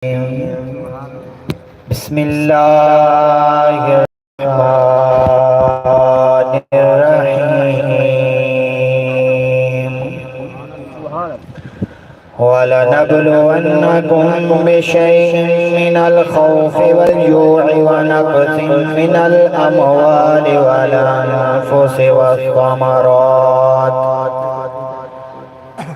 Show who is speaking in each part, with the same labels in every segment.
Speaker 1: بسم الله الرحمن الرحيم ولنبلونكم بشيء من الخوف والجوع ونقص من الأموال والأنفس والثمرات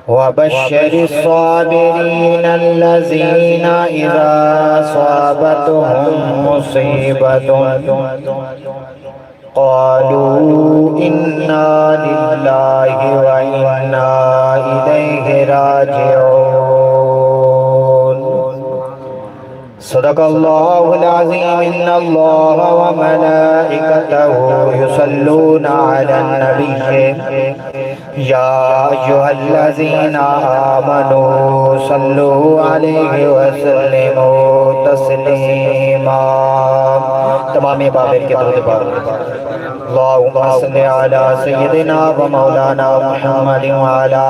Speaker 1: وبشر الصابرين الذين إذا أصابتهم مصيبة قالوا إنا لله وإنا إليه راجعون صدق الله العظيم إن الله وملائكته يصلون على النبي يا أيها الذين آمنوا صلوا عليه وسلموا تسليما تمام بابر کے درود پاک اللهم صل على سيدنا ومولانا محمد وعلى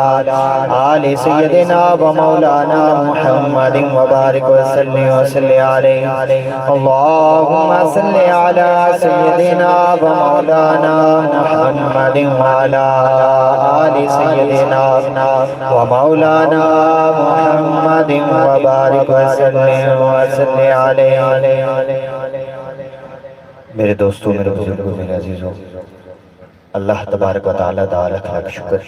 Speaker 1: آل سيدنا ومولانا محمد وبارك وسلم عليه اللهم صل على سيدنا ومولانا محمد وعلى آل سيدنا ومولانا محمد وبارك وسلم عليه میرے دوستو، میرے بزرگوں، میرے عزیزوں، اللہ تبارک و تعالیٰ دا لاکھ لاکھ شکر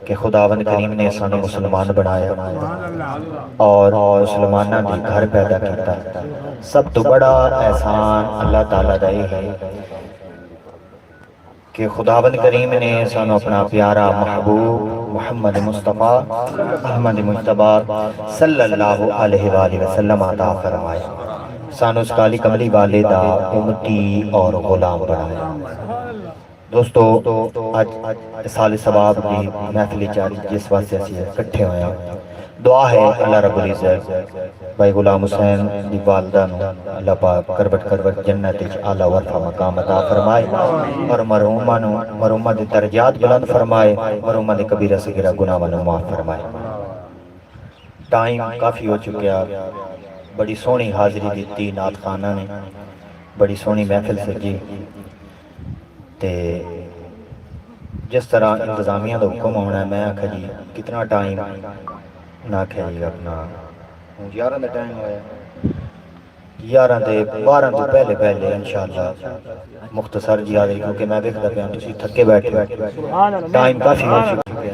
Speaker 1: کہ خداوند کریم نے سانو مسلمان بنایا اور مسلمانہ بھی گھر پیدا کیتا۔ سب تو بڑا احسان اللہ تعالیٰ دا یہ ہے کہ خداوند کریم نے سانو اپنا پیارا محبوب محمد مصطفیٰ احمد مجتبی صلی اللہ علیہ وآلہ وسلم عطا فرمایا، سانو اس کالی کملی والے دا امتی اور غلام بنایا۔ دوستو، آج سال ثواب کی محفل جاری جس واسطے اسی اکٹھے ہوئے ہیں، دعا ہے اللہ رب العزت بھائی غلام حسین دی والدہ نو اللہ پاک کربٹ کربٹ جنت وچ اعلی ورفع مقام عطا فرمائے اور مرحومہ دے درجات بلند فرمائے، مرحومہ دے کبیرہ صغیرہ گناہاں نو معاف فرمائے۔ ٹائم کافی ہو چکیا، بڑی سونی حاضری دیتی نعت خانہ نے، بڑی سونی محفل سجی تے جس طرح انتظامیہ دا حکم ہونا ہے، میں آکھا جی کتنا ٹائم نہ کھائی اپنا 11 دا ٹائم ہویا، 11 دے 12 تو پہلے انشاءاللہ مختصر جی آدھے، کیونکہ میں دیکھتا پہ ہوں تسی تھکے بیٹھے ٹائم کافی ہو چکے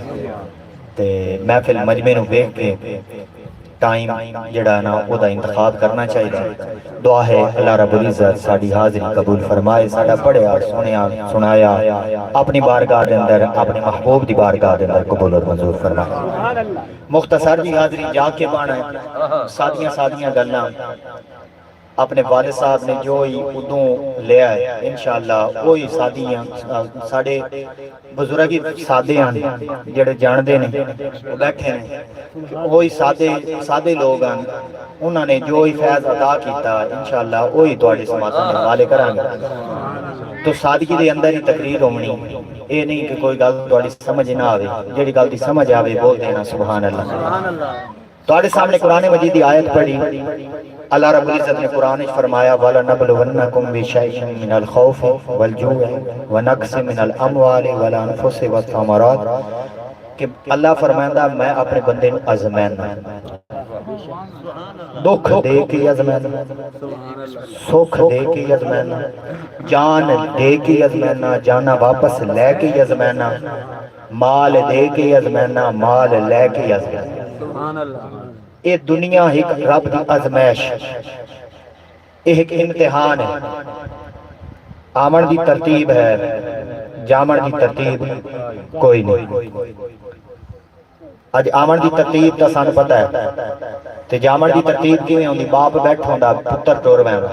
Speaker 1: تے محفل مجمع نو بیٹھ کے ٹائم جڑا نا او دا انتخاب کرنا چاہیے۔ دعا ہے اللہ رب العزت ساڑی حاضری قبول فرمائے، ساڑا پڑھیا سنایا اپنی بارگاہ دے اندر، اپنے محبوب دی بارگاہ دے اندر قبول اور منظور فرمائے۔ مختصر دی حاضری جا کے بانا ہے، سادیاں گلنا اپنے والد صاحب نے جو ہی ادوں لیا ہے انشاءاللہ وہی سادیاں ساڑے بزرگی سادے ہیں جڑے جاندے نے وہ بیٹھے ہیں، وہی سادے لوگ ہیں، انہوں نے جو ہی فیض عطا کیتا انشاءاللہ وہی تواڈے سماعت میں حوالے کریں گے۔ تو سادگی دے اندر ہی تقریر ہونی، اے نہیں کہ کوئی گل تواڈی سمجھ نہ آوے، جڑی گل دی سمجھ آوے بول دینا سبحان اللہ۔ تواڈے سامنے قرآن مجید دی آیت پڑھی، اللہ رب العزت نے قرآن فرمایا وَلَنَبْلُوَنَّكُمْ بِشَيْءٍ مِّنَ الْخَوْفِ وَالْجُوعِ وَنَقْصٍ مِّنَ الْأَمْوَالِ وَالْأَنفُسِ وَالثَّمَرَاتِ کہ اللہ فرمائندہ میں اپنے بندے نو ازمائنا، دکھ دے کے ازمائنا، سکھ دے کے ازمائنا، جان دے کے ازمائنا، جانا واپس لے کے ازمائنا، مال دے کے ازمائنا، مال لے کے ازمائنا۔ یہ دنیا ایک رب دی ازمائش، ایک امتحان ہے، آمن دی ترتیب ہے، جامن دی ترتیب کوئی نہیں۔ آج آمن دی ترتیب تا سانو پتہ ہے، تے جامن دی ترتیب کیویں ہوندی؟ باپ بیٹھا ہوندا پتر ٹور ویندا،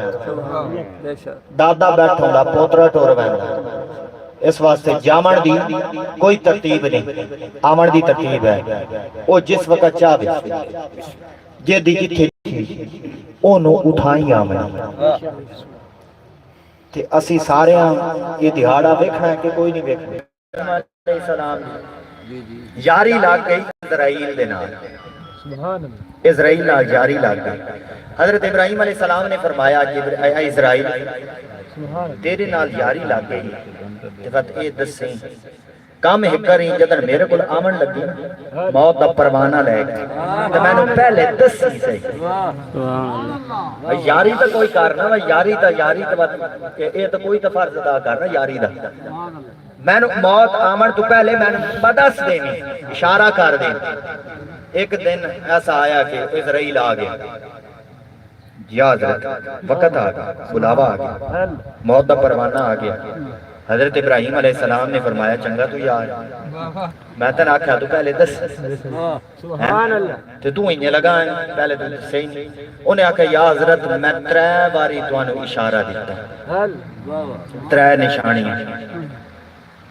Speaker 1: دادا بیٹھا ہوندا پوترا ٹور ویندا۔ اس واسطے جامن دی کوئی ترتیب نہیں، آمن دی ترتیب ہے، وہ جس وقت چاہے جے دی جتھے اونوں اٹھائی آمن۔ تے اسی سارے یہ دہاڑا ویکھنا ہے کہ کوئی نہیں ویکھنا۔ السلام یاری لا گئی اسرائیل دے نال، اسرائیل نال جاری لگ گئی حضرت ابراہیم علیہ السلام نے فرمایا کہ اے اسرائیل تیرے نال یاری لگ گئی تے وقت اے دسیں کام ایک کری جدن میرے کو آمن لگی موت دا پروانہ لے گئی تو میں نے پہلے دسی سے یاری تا کوئی کرنا یاری تا اے تو کوئی تا فرض ادا کرنا یاری دا میں نے موت آمن تو پہلے میں نے بدس دینی اشارہ کر دینی ایک دن ایسا آیا کہ اسرائیل آ گیا یا حضرت وقت آ گیا بلاوا آ گیا موت دا پروانہ آ گیا حضرت ابراہیم علیہ السلام نے فرمایا چنگا تو یار میں تن آکھا تو پہلے دس تو انہیں لگا ہے پہلے تو صحیح نہیں انہیں آکھا یا حضرت میں 3 باری توانو اشارہ دیتا 3 نشانیاں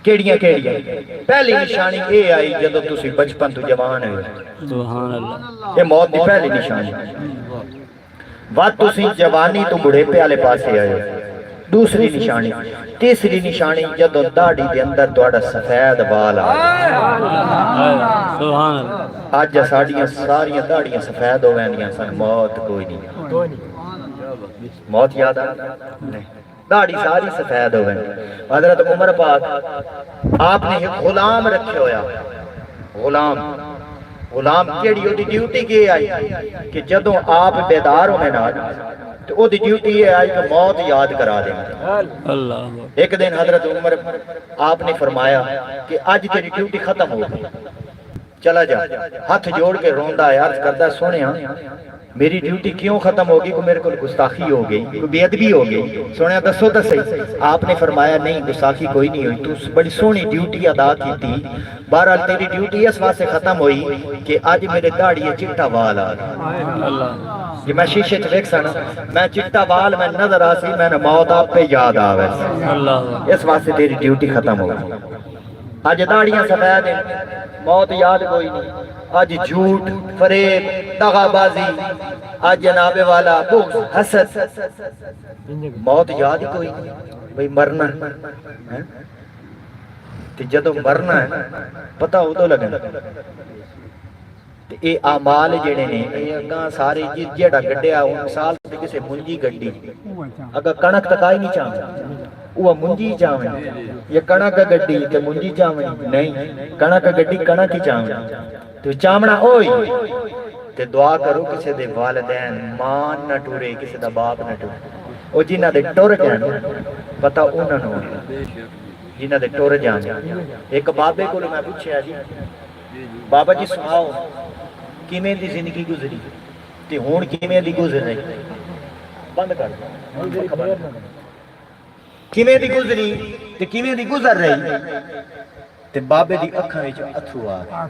Speaker 1: کیڑیاں پہلی نشانی اے آئی جدو تسی بچپن تو جوان ہے یہ موت دی پہلی نشانی وقت تسی جوانی تو بڑھے پہ آلے پاسے آئے دوسری نشانی تیسری نشانی جدو داڑھی دے اندر دوڑا سفید بال آئے آج ساڑیاں ساریاں داڑیاں سفید ہو گئے سن موت کوئی نہیں موت یاد آ نہیں داڑھی ساری سفید ہو گئے حضرت عمر پاک آپ نے ایک غلام رکھے ہویا غلام کیڑی ہو دی ڈیوٹی کی آئی کہ جدوں آپ بیدار ہونے نہ تو وہ دی ڈیوٹی یہ آئی کہ موت یاد کرا دیں ایک دن حضرت عمر آپ نے فرمایا کہ آج تیری ڈیوٹی ختم ہو گئی چلا جا ہاتھ جوڑ کے روندہ ہے عرض کردہ سونے ہاں میری ڈیوٹی کیوں ختم ہوگی کہ میرے کو گستاخی ہو گئی کوئی بے ادبی ہو گئی سونے دسو تو صحیح آپ نے فرمایا نہیں گستاخی کوئی نہیں ہوئی تو بڑی سونی ڈیوٹی ادا کی تھی بہرحال تیری ڈیوٹی اس واسطے ختم ہوئی کہ آج میرے داڑھی چٹا وال آ گیا یہ میں شیشے چلیک سانا میں چٹا وال میں نظر آسی میں نے موت آپ پہ یاد آوے اس واسطے تیری ڈیوٹی ختم ہوگی آج داڑیاں سفید ہیں موت یاد کوئی نہیں آج جھوٹ فریب دغا بازی آج جناب والا بغض حسد موت یاد ہی کوئی نہیں بھئی مرنا ہے تے جدو مرنا ہے پتہ ہو تو لگنا تے اے اعمال جڑے نے اے اگاں سارے جڑا گڈیا او مثال تے کسے منجی گڈی اگر کنک تکائی نہیں چاہتا وہ منجی چاہویں یہ کنک گڈی تے منجی چاہویں نہیں کنک گڈی کنک ہی چاہویں تو چامنا ہوئی تے دعا کرو کسی دے والدین ماں نہ ٹورے کسی دا باپ نہ ٹورے او جنہ دے ٹور گئے پتہ انہاں نو جنہ دے ٹور جانے ایک بابے کو میں پوچھیا جی بابا جی سناؤ کیویں دی زندگی گزری تے ہن کیویں دی گزر رہی بند کر کیویں دی گزری تے کیویں دی گزر رہی تے بابے دی اکھاں وچ اتھرو آ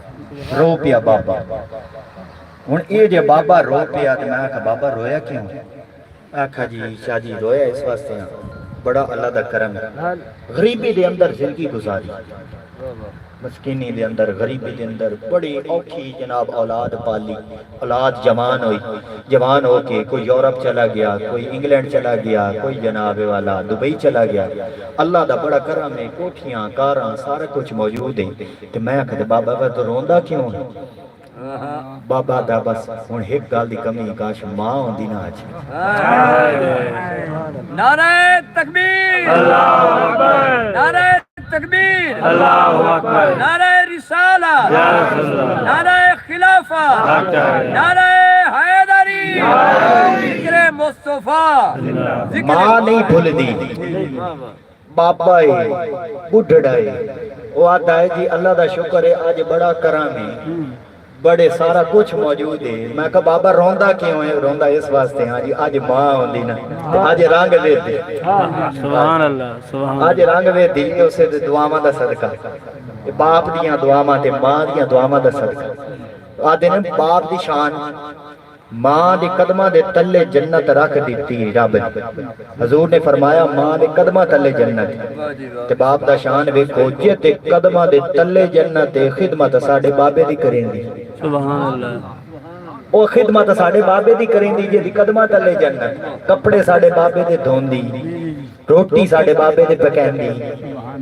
Speaker 1: رو پیا بابا ہن اے جے بابا رو پیا تے میں آکھا بابا رویا کیوں آکھا جی شاہ جی رویا اس واسطے بڑا اللہ دا کرم ہے غریبی دے اندر زندگی گزاری مسکینی دے اندر غریبی دے اندر بڑی اوکھی جناب اولاد پالی اولاد جوان ہو کے کوئی یورپ چلا گیا کوئی انگلینڈ چلا گیا کوئی جناب والا دبئی چلا گیا اللہ دا بڑا کرم ہے کوٹھیاں کاراں سارا کچھ موجود ہے تے میں کہتے بابا کا تو روندا کیوں ہے بابا دا بس ہن ایک گل دی کمی کاش ماں ہوندی نا اج
Speaker 2: نعرہ تکبیر اللہ اکبر نعرہ تکبیر اللہ اکبر نعرہ رسالہ نعرہ خلافہ نعرہ حیدری ذکر مصطفیٰ
Speaker 1: ماں نہیں بھول دی بابا ہے بڈھڑا ہے وہ آتا ہے جی اللہ دا شکر ہے آج بڑا کرم ہے بڑے سارا کچھ موجود ہے میں کہا بابا روندا کیوں ہے روندا اس واسطے ہاں جی آج ماں ہوندی نا آج رنگ وے دی
Speaker 2: سبحان اللہ سبحان
Speaker 1: آج رنگ وے دی اسے دعاواں دا صدقہ باپ دیاں دعاواں تے ماں دیاں دعاواں دا صدقہ آدے نے باپ دی شان ماں دے قدماں دے تلے جنت رکھ دیتی رب حضور نے فرمایا ماں دے قدماں تلے جنت تے باپ دا شان ویکھو جے تے قدماں دے تلے جنت تے خدمت ساڈے بابے دی کریں دی
Speaker 2: سبحان اللہ
Speaker 1: او خدمت ساڈے بابے دی کریں دی جے دی قدماں تلے جنت کپڑے ساڈے بابے دے دھوندی روٹی ساڈے بابے دے پکیندی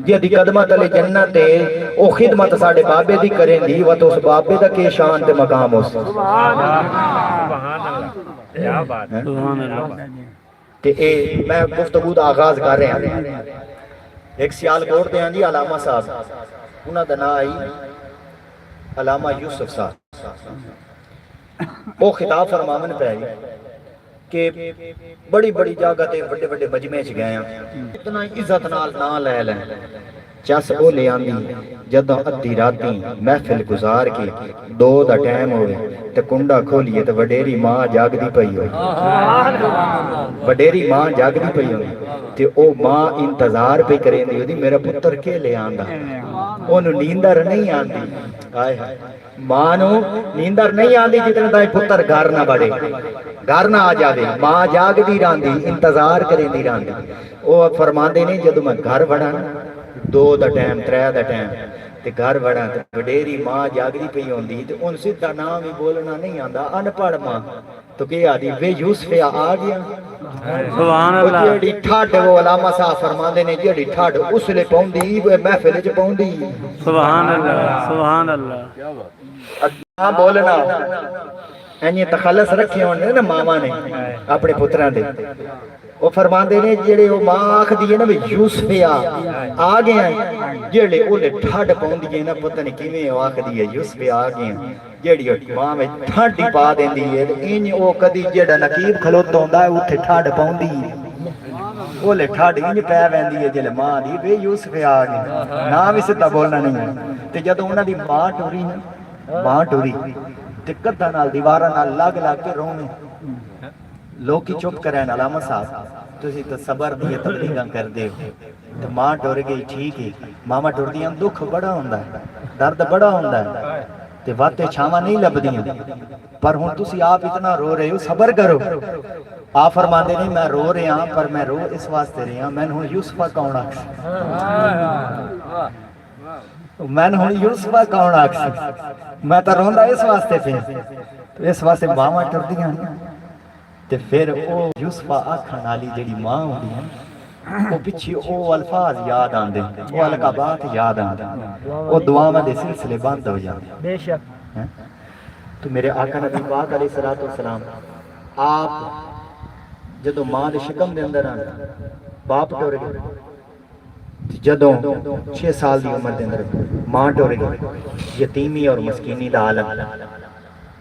Speaker 1: جدی قدمہ تلے جنت ہے او خدمت ساڈے بابے دی کریندی و تو اس بابے دا کی شان تے مقام ہو
Speaker 2: سبحان اللہ کیا بات ہے سبحان اللہ
Speaker 1: تے اے میں گفتگو دا آغاز کر رہا ہوں ایک سیال کوٹ دے ہیں جی علامہ صاحب انہاں دا نام آئی علامہ یوسف صاحب وہ خطاب فرماون پہ آئی کہ بڑی بڑی جگہ تے بڑے بڑے مجمع چ گئے ہیں اتنا عزت نال نہ لے لیں چس او لے آندی جدوں ادھی راتی محفل گزار کے 2 دا ٹائم ہوئے تے کنڈا کھولیے تے وڈیری ماں جاگدی پئی ہوئی وڈیری ماں جاگدی پئی ہوئی تے او ماں انتظار پہ کریندی ہوندی میرا پتر کے لے آندا اونوں نیندر نہیں آندی ہائے ہائے ماں نو نیندر نہیں آندی جتنے تائیں پتر گھر نہ بڑے گھر نہ آ جاوے ماں جاگدی راندی انتظار کریندی راندی او فرماندے نے جدوں میں گھر vada 2 the time 3 the time تے گھر وڑا تے وڈیری ماں جاگدی پئی ہوندی تے اون سیدھا نام ہی بولنا نہیں آندا ان پڑھ ماں تو کہ آدی وے یوسف آ گیا
Speaker 2: سبحان اللہ
Speaker 1: جیڑی ٹھڈ وہ علامہ صاحب فرماندے نے جیڑی ٹھڈ اس لے پوندی محفل وچ پوندی
Speaker 2: سبحان اللہ سبحان اللہ
Speaker 1: ہاں بولنا اینی تخلص رکھے ہوندے نا ماواں نے اپنے پتراں دے وہ فرماندے نے جیڑے وہ ماں آکھدی ہے نا وی یوسف آ گئے ہیں جیڑے اولے ٹھڈ پوندی ہے نا پتہ نہیں کیویں وہ آکھدی ہے یوسف آ گئے ہیں جیڑی ماں وچ ٹھڈ پا دیندی ہے این او کدی جیڑا نقیب کھلوتا ہوندا ہے اوتھے ٹھڈ پوندی اولے ٹھڈ این پے ویندی ہے جلے ماں دی وی یوسف آ گئے نام وی سیدھا بولنا نہیں ہے تے جدوں انہاں دی ماں ٹوری نا ماں ٹوری تے کداں نال دیواراں نال لگ لگ کے رونے لوکی چپ کرین علامہ صاحب تسی تو صبر دی تبلیغاں کردے ہو تے ماں ٹر گئی ٹھیک ہے ماما ٹردیاں دکھ بڑا ہوندا ہے درد بڑا ہوندا ہے تے واتے چھاواں نہیں لبدیاں پر ہن تسی آپ اتنا رو رہے ہو صبر کرو آپ فرماندے نہیں میں رو رہا ہاں پر میں رو اس واسطے رہا ہاں میں ہن یوسفہ کون آکھ میں ہن یوسفہ کون آکھ میں تو روندا اس واسطے پہ اس واسطے ماواں ٹردیاں تے پھر او یوسفہ آکھن والی جڑی ماں ہوندی ہے وہ پیچھے او الفاظ یاد آندے او القابات یاد آندے او دعاواں دے سلسلے بند ہو جاندے بے شک تو میرے آقا نبی پاک علیہ الصلوۃ والسلام آپ جدوں ماں دے شکم دے اندر آن باپ ٹر گئے جدوں 6 سال دی عمر دے اندر ماں ٹر گئی یتیمی اور مسکینی دا عالم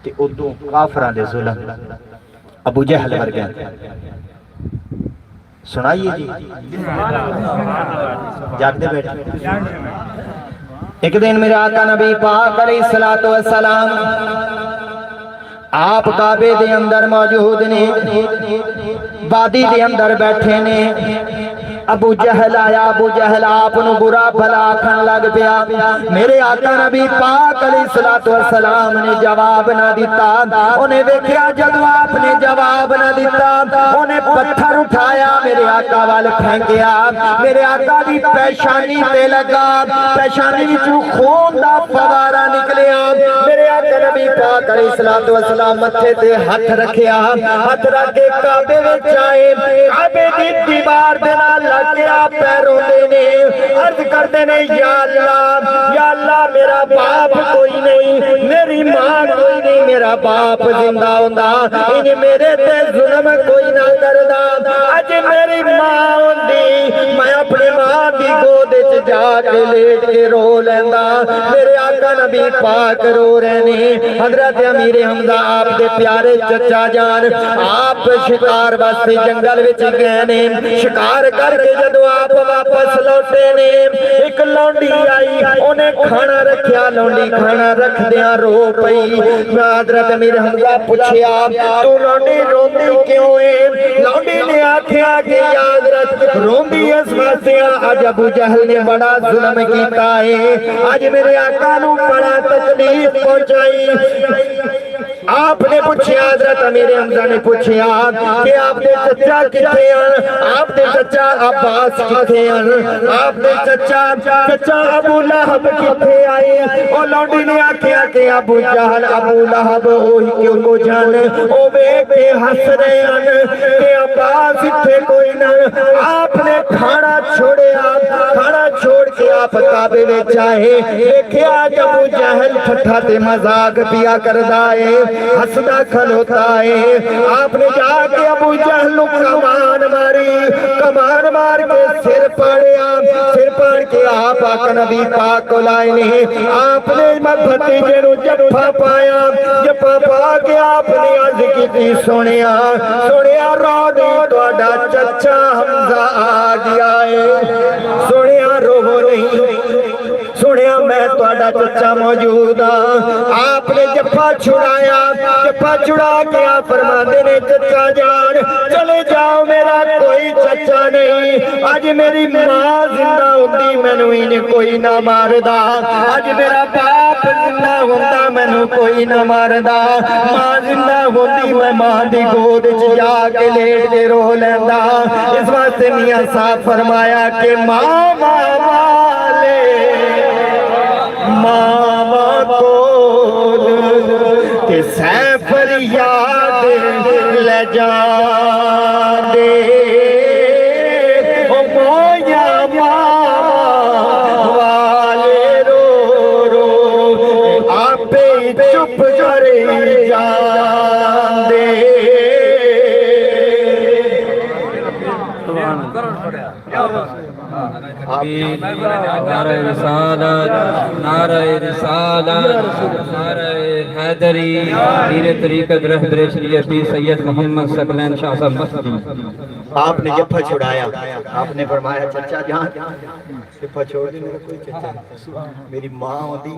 Speaker 1: تے ادوں کافراں دے ظلم ابو جہل ورگے سنائیے جی جاگتے بیٹھے ایک دن میرے آقا نبی پاک علیہ الصلوۃ والسلام آپ کعبے دے اندر موجود نے وادی دے اندر بیٹھے نے ابو جہل آیا ابو جہل آپ نو برا بھلا آکھن لگ پیا میرے آقا نبی پاک علیہ الصلوۃ والسلام نے جواب نہ دیتا انہیں ویکھیا جدوں آپ نے جواب نہ دیتا انہیں پتھر اٹھایا میرے آقا وال پھینکیا میرے آقا دی پیشانی تے لگا پیشانی وچوں خون دا فوارا نکلیا میرے آقا نبی پاک علیہ الصلوۃ والسلام متھے تے ہاتھ رکھیا ہاتھ رکھ کے کعبے وچ آئے کعبے دی دیوار دے نال کیا پیروں دینے عرض کرتے نے یا اللہ میرا باپ کوئی نہیں میری ماں کوئی نہیں میرا باپ زندہ ہوندہ انہیں میرے تے ظلم کوئی نہ کردہ اج میری ماں ہوندی میں اپنی ماں دی گودے چ جا کے لیٹ کے رو لیندہ میرے آقا نبی پاک رو رہنے حضرت امیر حمزہ آپ دے پیارے چچا جان آپ شکار واسطے جنگل وچ گئے نے شکار کر کے جدو آپ واپس لوٹے نے ایک لونڈی آئی انہیں کھانا رکھیا لونڈی کھانا رکھ دیا رو پئی حضرت امیر حمزہ پوچھیا تو لونڈی روندی کیوں ہے لونڈی نے آکھیا کہ یا حضرت روندی اس واسطے آج ابو جہل نے بڑا ظلم کیتا ہے آج میرے آقا نو بڑا تکلیف پہنچائی آپ نے پوچھیا حضرت امیر حمزہ نے پوچھیا کہ آپ نے چچا کتے ہیں آپ نے چچا عباس کتے ہیں آپ نے چچا ابو لہب کتے آئے اور لوڈی نے آکھیا کہ ابو جہل ابو لہب اوہی کیوں کو جان او بے کے ہس رہے ہیں کہ عباس اتھے کوئی نہ آپ نے کھانا چھوڑ کے آپ کعبے میں چاہے دیکھیا کہ ابو جہل ٹھٹھا تے مذاق پیا کردہ ہے ہسدہ کھلوتا ہے آپ نے جا کے ابو جہل کمان مار کے سر پاڑ کے آپ آقا نبی پاک کو لائے نے آپ نے بھتیجے نو جفا پا کے آپ نے عرض کی تھی سونیا رو دے تواڈا چچا حمزہ آ گیا ہے سونیا رو نہیں سنیا میں تواڈا چچا موجود آپ نے جفا چھڑا کے آپ فرماندے نے چچا جان چلے جاؤ میرا کوئی چچا نہیں آج میری ماں زندہ ہوندی مینوں انہیں کوئی نہ ماردا آج میرا باپ زندہ ہوندا مینوں کوئی نہ ماردا ماں زندہ ہوندی میں ماں دی گود وچ جا کے لیٹ کے رو لیندا اس واسطے میاں صاحب فرمایا کہ ماں والے ماما کو کہ سیف فریاد لے جان دے او مویا ماما والے رو آپ چپ کرے جان دے
Speaker 3: نعرہ رسالت نعرہ حیدری پیر طریقت رہبر شریعتی سید محمد ثقلین شاہ صاحب مسجد
Speaker 1: آپ نے جفا چھڑایا آپ نے فرمایا چچا جان جفا چھوڑ دی میرا کوئی چچا نہیں میری ماں ہوتی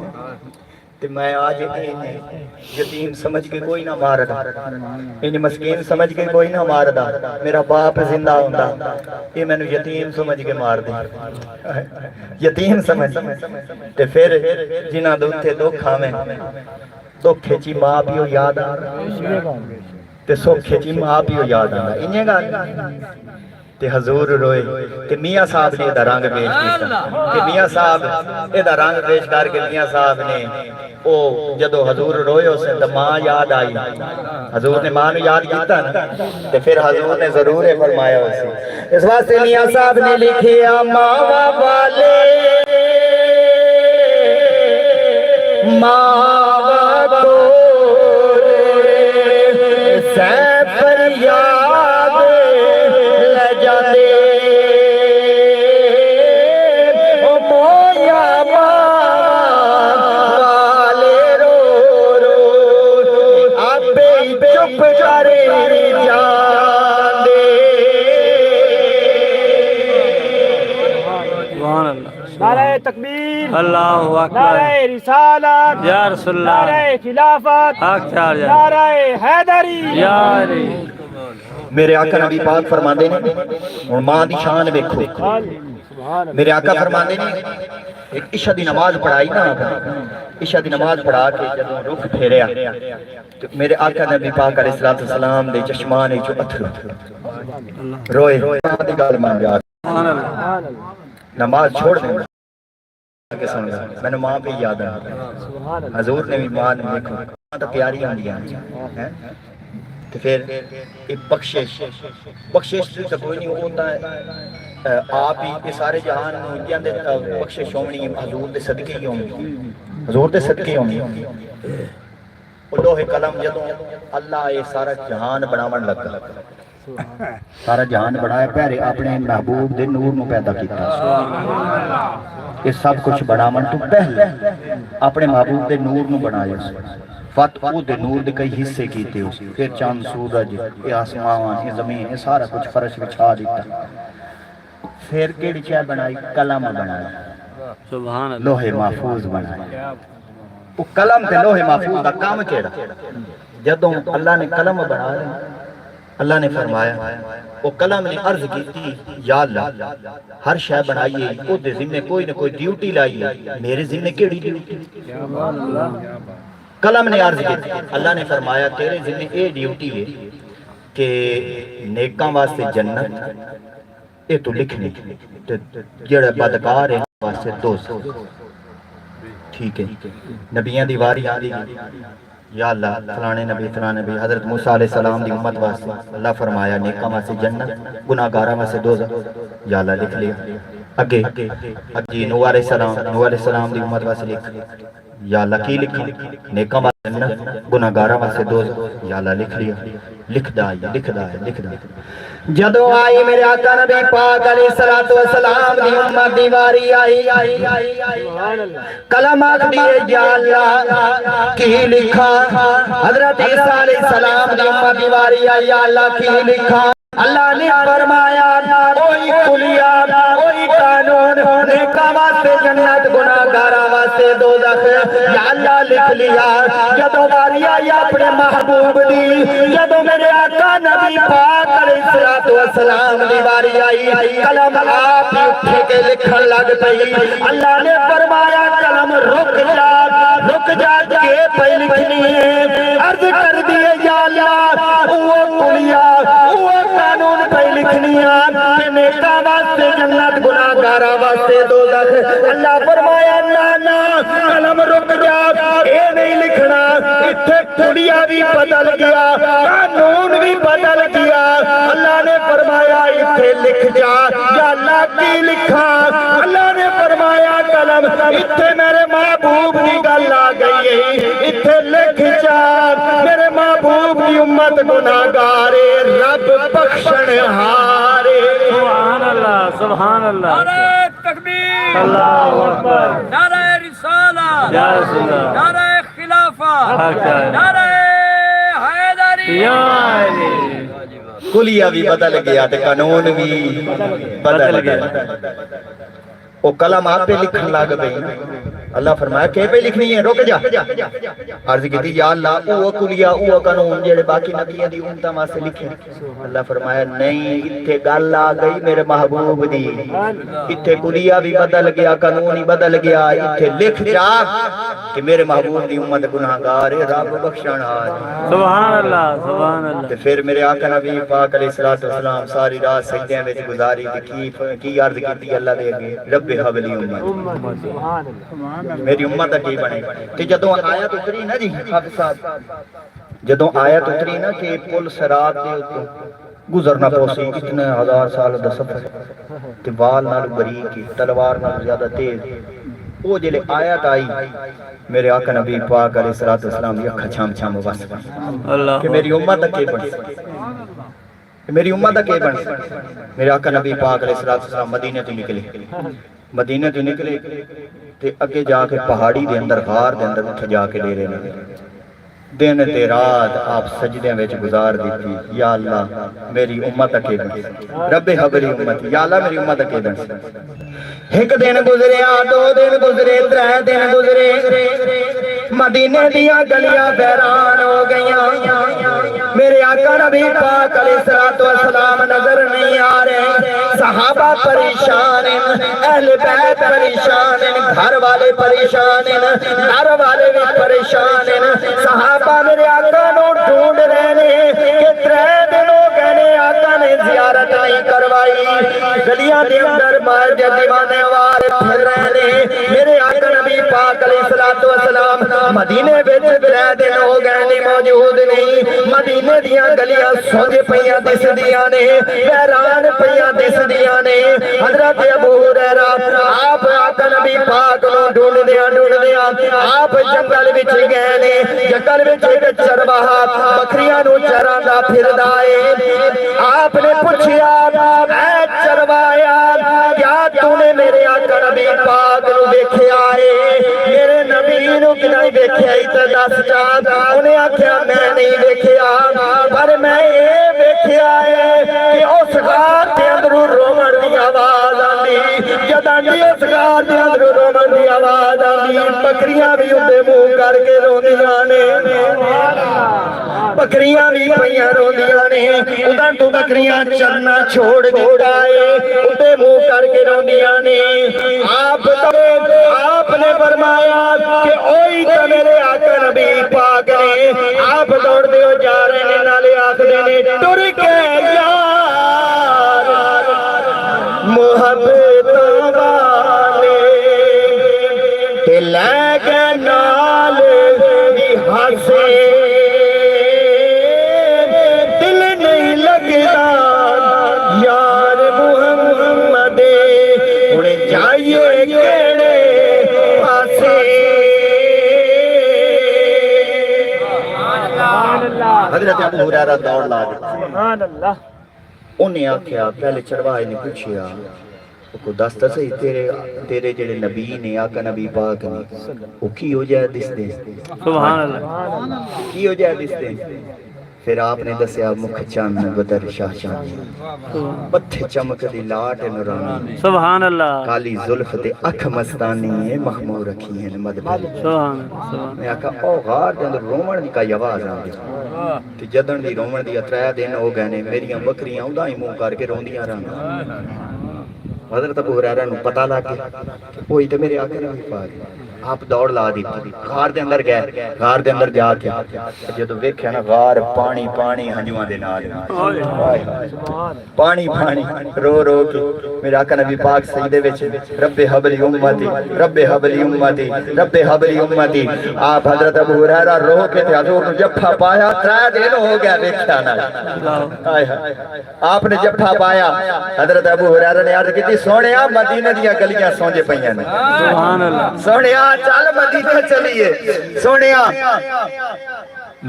Speaker 1: کہ میں آج یتیم سمجھ کے کوئی نہ ماردا انہیں مسکین سمجھ کے کوئی نہ ماردا میرا باپ زندہ ہوندا یہ میں نے یتیم سمجھ کے مار دی یتیم سمجھ تے پھر جنہ دوتے دکھا میں دکھے چی ماں بھی ہو یاد آ تے سوکھے چی ماں بھی ہو یاد آ انہیں گا تے حضور روئے کہ میاں صاحب نے ادھا رنگ پیش کیتا کہ میاں صاحب ادھا رنگ پیش کر کے میاں صاحب نے او جدو حضور روئے اسے تو ماں یاد آئی حضور نے ماں نے یاد کیتا نا تے پھر حضور نے ضرور فرمایا اسے اس واسطے میاں صاحب نے لکھیا ماں والے ماں کو سیف فریاد لے جاتے او مویا والے رو آپ چپ کرے جان دے
Speaker 2: نعرہ تکبیر
Speaker 3: اللہ اکبر
Speaker 2: نعرہ رسالت
Speaker 3: یا رسول اللہ
Speaker 2: نعرہ خلافت
Speaker 3: حق چار جا
Speaker 2: نعرہ حیدری
Speaker 3: یا علی
Speaker 1: میرے آقا نبی پاک فرماندے نے اور ماں دی شان دیکھو میرے آقا فرماندے نے ایک عشاء دی نماز پڑھائی نا عشاء دی نماز پڑھا کے جب رخ پھیریا تو میرے آقا نبی پاک علیہ السلام دے چشمانے جو اتھرو روئے ماں دی گل مان جا نماز چھوڑ دیں کہ سن گا میں نے ماں پہ یاد آ حضور نے بھی ماں نے دیکھو ماں تو پیاری آندی ہیں تو پھر ایک بخشش تو کوئی نہیں ہوتا ہے آپ ہی کے سارے جہان انڈیا دے بخشش ہونی حضور دے صدقے ہی ہونی حضور دے صدقے ہونی وہ لوہے قلم جدوں اللہ یہ سارا جہان بناون لگا سارا جہان بنایا پیارے اپنے محبوب دے نور نو پیدا کیتا یہ سب کچھ بناون تو پہلے اپنے محبوب دے نور نو بنایا فتح دے نور دے کئی حصے کیتے ہو پھر چاند سورج یہ آسمان یہ زمین یہ سارا کچھ فرش بچھا دیتا پھر کیڑی چیز بنائی قلم بنایا
Speaker 3: سبحان اللہ
Speaker 1: لوہے محفوظ بنایا وہ قلم تے لوہے محفوظ دا کام کیڑا جدوں اللہ نے قلم بنایا اللہ نے فرمایا وہ قلم نے عرض کی تھی یا اللہ ہر شے بنائیے او دے ذمہ کوئی نہ کوئی ڈیوٹی لائیے میرے ذمہ کیڑی ڈیوٹی قلم نے عرض کی اللہ نے فرمایا تیرے ذمہ اے ڈیوٹی ہے کہ نیکاں واسطے جنت اے تو لکھنی تے جڑے بدکار ہیں واسطے دوزخ ٹھیک ہے نبیان دی واری آدھی یا اللہ فلانے نبی حضرت موسیٰ علیہ السلام دی امت واسطے اللہ فرمایا نیکاں واسطے جنت گناہگاراں واسطے دوزخ یا اللہ لکھ لیا اگے جی نوح علیہ السلام دی امت واسطے لکھ یا اللہ کی لکھا نیکاں واسطے جنت گناہگاراں واسطے دوزخ یا اللہ لکھ لیا لکھ دا جدو آئی میرے آقا نبی پاک علیہ السلام دی امت دی واری آئی قلم آکھ دیئے یا اللہ کی لکھا حضرت عیسیٰ علیہ السلام دی امت دی واری آئی یا اللہ کی لکھا اللہ نے فرمایا کوئی کلیہ کوئی قانون نیکاں واسطے جنت گناہگاراں واسطے دوزخ یا اللہ لکھ لیا جدو واری آئی اپنے محبوب دی جدو میرے آقا نبی پاک علیہ السلام دی واری آئی قلم آپ اٹھے کے لکھن لگ پئی اللہ نے فرمایا قلم رک جا کے پہ لکھنی ہے عرض کر دیے یا اللہ وہ کلیہ وہ قانون پہ لکھنی ہے کہ نیکاں واسطے جنت گناہگاراں واسطے دوزخ اللہ فرمایا نا قلم رک جا اے نہیں لکھنا اتھے کلیہ بھی بدل گیا قانون بھی بدل گیا اللہ نے فرمایا اتھے لکھ جا یا اللہ کی لکھا اللہ نے فرمایا قلم اتھے میرے محبوب کی گل آ گئی ہے اتھے لکھ جا میرے محبوب کی امت گناہگارے رب بخشن ہارے
Speaker 2: سبحان اللہ
Speaker 4: نعرہ تکبیر
Speaker 2: اللہ اکبر
Speaker 4: نعرہ رسالہ
Speaker 2: یا رسول اللہ
Speaker 4: نعرہ خلافہ
Speaker 2: حق ہے
Speaker 4: نعرہ حیدری
Speaker 2: یا علی
Speaker 1: کلیہ بھی بدل گیا تے قانون بھی بدل گیا وہ قلم آپ پہ لکھن لگ گئی اللہ فرمایا کہ پہ لکھنی ہے رک جا عرض کی تھی یا اللہ وہ کلیہ وہ قانون جڑے باقی نبیوں دی امتاں واسطے لکھے اللہ فرمایا نہیں اتھے گل آ گئی میرے محبوب دی اتھے کلیہ بھی بدل گیا قانون ہی بدل گیا اتھے لکھ جا کہ میرے محبوب دی امت گناہگار ہے رب بخشن ہار
Speaker 2: سبحان اللہ
Speaker 1: تے پھر میرے آقا نبی پاک علیہ السلام ساری رات سجدے وچ گزاری کی عرض کی اللہ دے اگے رب حبلی امت میری امت کی بنے کہ جدوں آیت اتری نا جی حافظ صاحب جدوں آیت اتری نا کہ پل صراط دے اوپر گزرنا پوسی اتنے ہزار سال دا سفر تے وال نال بریک کی تلوار نال زیادہ تیز وہ جلے آیت آئی میرے آقا نبی پاک علیہ السلام دی اکھا چھام چھام بس کہ میری امت کی بنے میری امت کی بنے میرے آقا نبی پاک علیہ السلام مدینے تو نکلے تے اگے جا کے پہاڑی دے اندر غار دے اندر اٹھ جا کے ڈیرے نے دن تے رات آپ سجدے وچ گزار دیتی یا اللہ میری امت کے بن رب حبلی امت یا اللہ میری امت کے بن ایک دن گزرے دو دن گزرے ترے دن گزرے مدینے دیاں گلیاں بحران ہو گئیاں میرے آقا نبی پاک علیہ السلام نظر نہیں آ رہے صحابہ پریشان ہیں اہل بیت پریشان ہیں گھر والے پریشان ہیں گھر والے بھی پریشان ہیں صحابہ میرے آقا نو ڈھونڈ رہے ہیں کہ ترے دن ہو گئے آقا نے زیارت نہیں کروائی گلیاں دے اندر مار دے دیوانے والے پھر رہے ہیں میرے آقا نبی پاک علیہ السلام مدینے وچ ترے دن ہو گئے موجود نہیں مدینے دیاں گلیاں سوج پیاں دس دیاں نے ویران پیاں دس دیاں نے حضرت ابو ہریرہ آپ آقا نبی پاک نو ڈھونڈ دیاں آپ جنگل وچ گئے نے جنگل وچ ایک چرواہا بکریاں نو چراندا پھردا اے آپ نے پوچھیا اے چروایا کیا تو نے میرے آقا نبی پاک نو ویکھیا اے میرے نبی نو کدی ویکھیا اے تے دس جا انہیں آکھیا میں نہیں ویکھیا پر میں اے ویکھیا اے کہ اس غار دے اندروں رومن دی آواز آندی جداں دی اس غار دے اندروں رومن دی آواز آندی بکریاں بھی اندے منہ کر کے روندیاں نے بکریاں بھی پئیاں روندیاں نے ادھر تو بکریاں چرنا چھوڑ دیتا ہے اندے منہ کر کے روندیاں نے آپ نے فرمایا کہ اوئی تو میرے آقا نبی پاک نے آپ دوڑ دیو جا رہے ہیں نالے آخری نے ٹر کے یار محبت والے تے لے کے نال بھی ہنسے دل نہیں لگتا یار محمد انہیں جائیے کہنے پاسے حضرت ابو ہریرہ دوڑ لا دی
Speaker 2: سبحان اللہ
Speaker 1: انہیں آکھیا پہلے چڑھوائے نے پوچھیا کو دستا صحیح تیرے جڑے نبی نے آقا نبی پاک نے وہ کی ہو جائے دس دیں
Speaker 2: سبحان اللہ
Speaker 1: کی ہو جائے دس دیں پھر آپ نے دسیا مکھ چاند بدر شاہ چاند پتھے چمک دی لاٹ نورانی
Speaker 2: سبحان اللہ
Speaker 1: کالی ظلف تے اکھ مستانی ہے مخمور رکھی ہیں مدبر
Speaker 2: سبحان
Speaker 1: میں آکھا او غار دے اندر رومن دی کا آواز آ گئی تے جدن دی رومن دی اتریا دن ہو گئے نے میریاں بکریاں اوداں ہی منہ کر کے روندیاں رہن حضرت ابو ہریرہ نو پتہ لگ گیا وہی تے میرے آقا نبی پاک آپ دوڑ لا دی غار دے اندر گئے غار دے اندر جا کے جدو ویکھیا نا غار پانی پانی ہنجواں دے نال پانی پانی رو رو کے میرے آقا نبی پاک سجدے وچ رب حب لی امتی رب حب لی امتی رب حب لی امتی آپ حضرت ابو ہریرہ رو کے تے حضور نو جفا پایا 3 دن ہو گیا ویکھیا نا آپ نے جفا پایا حضرت ابو ہریرہ نے عرض کی سونیا مدینے دیاں گلیاں سونجے پیاں نے
Speaker 2: سبحان اللہ
Speaker 1: سونیا چل مدینے چلیے سونیا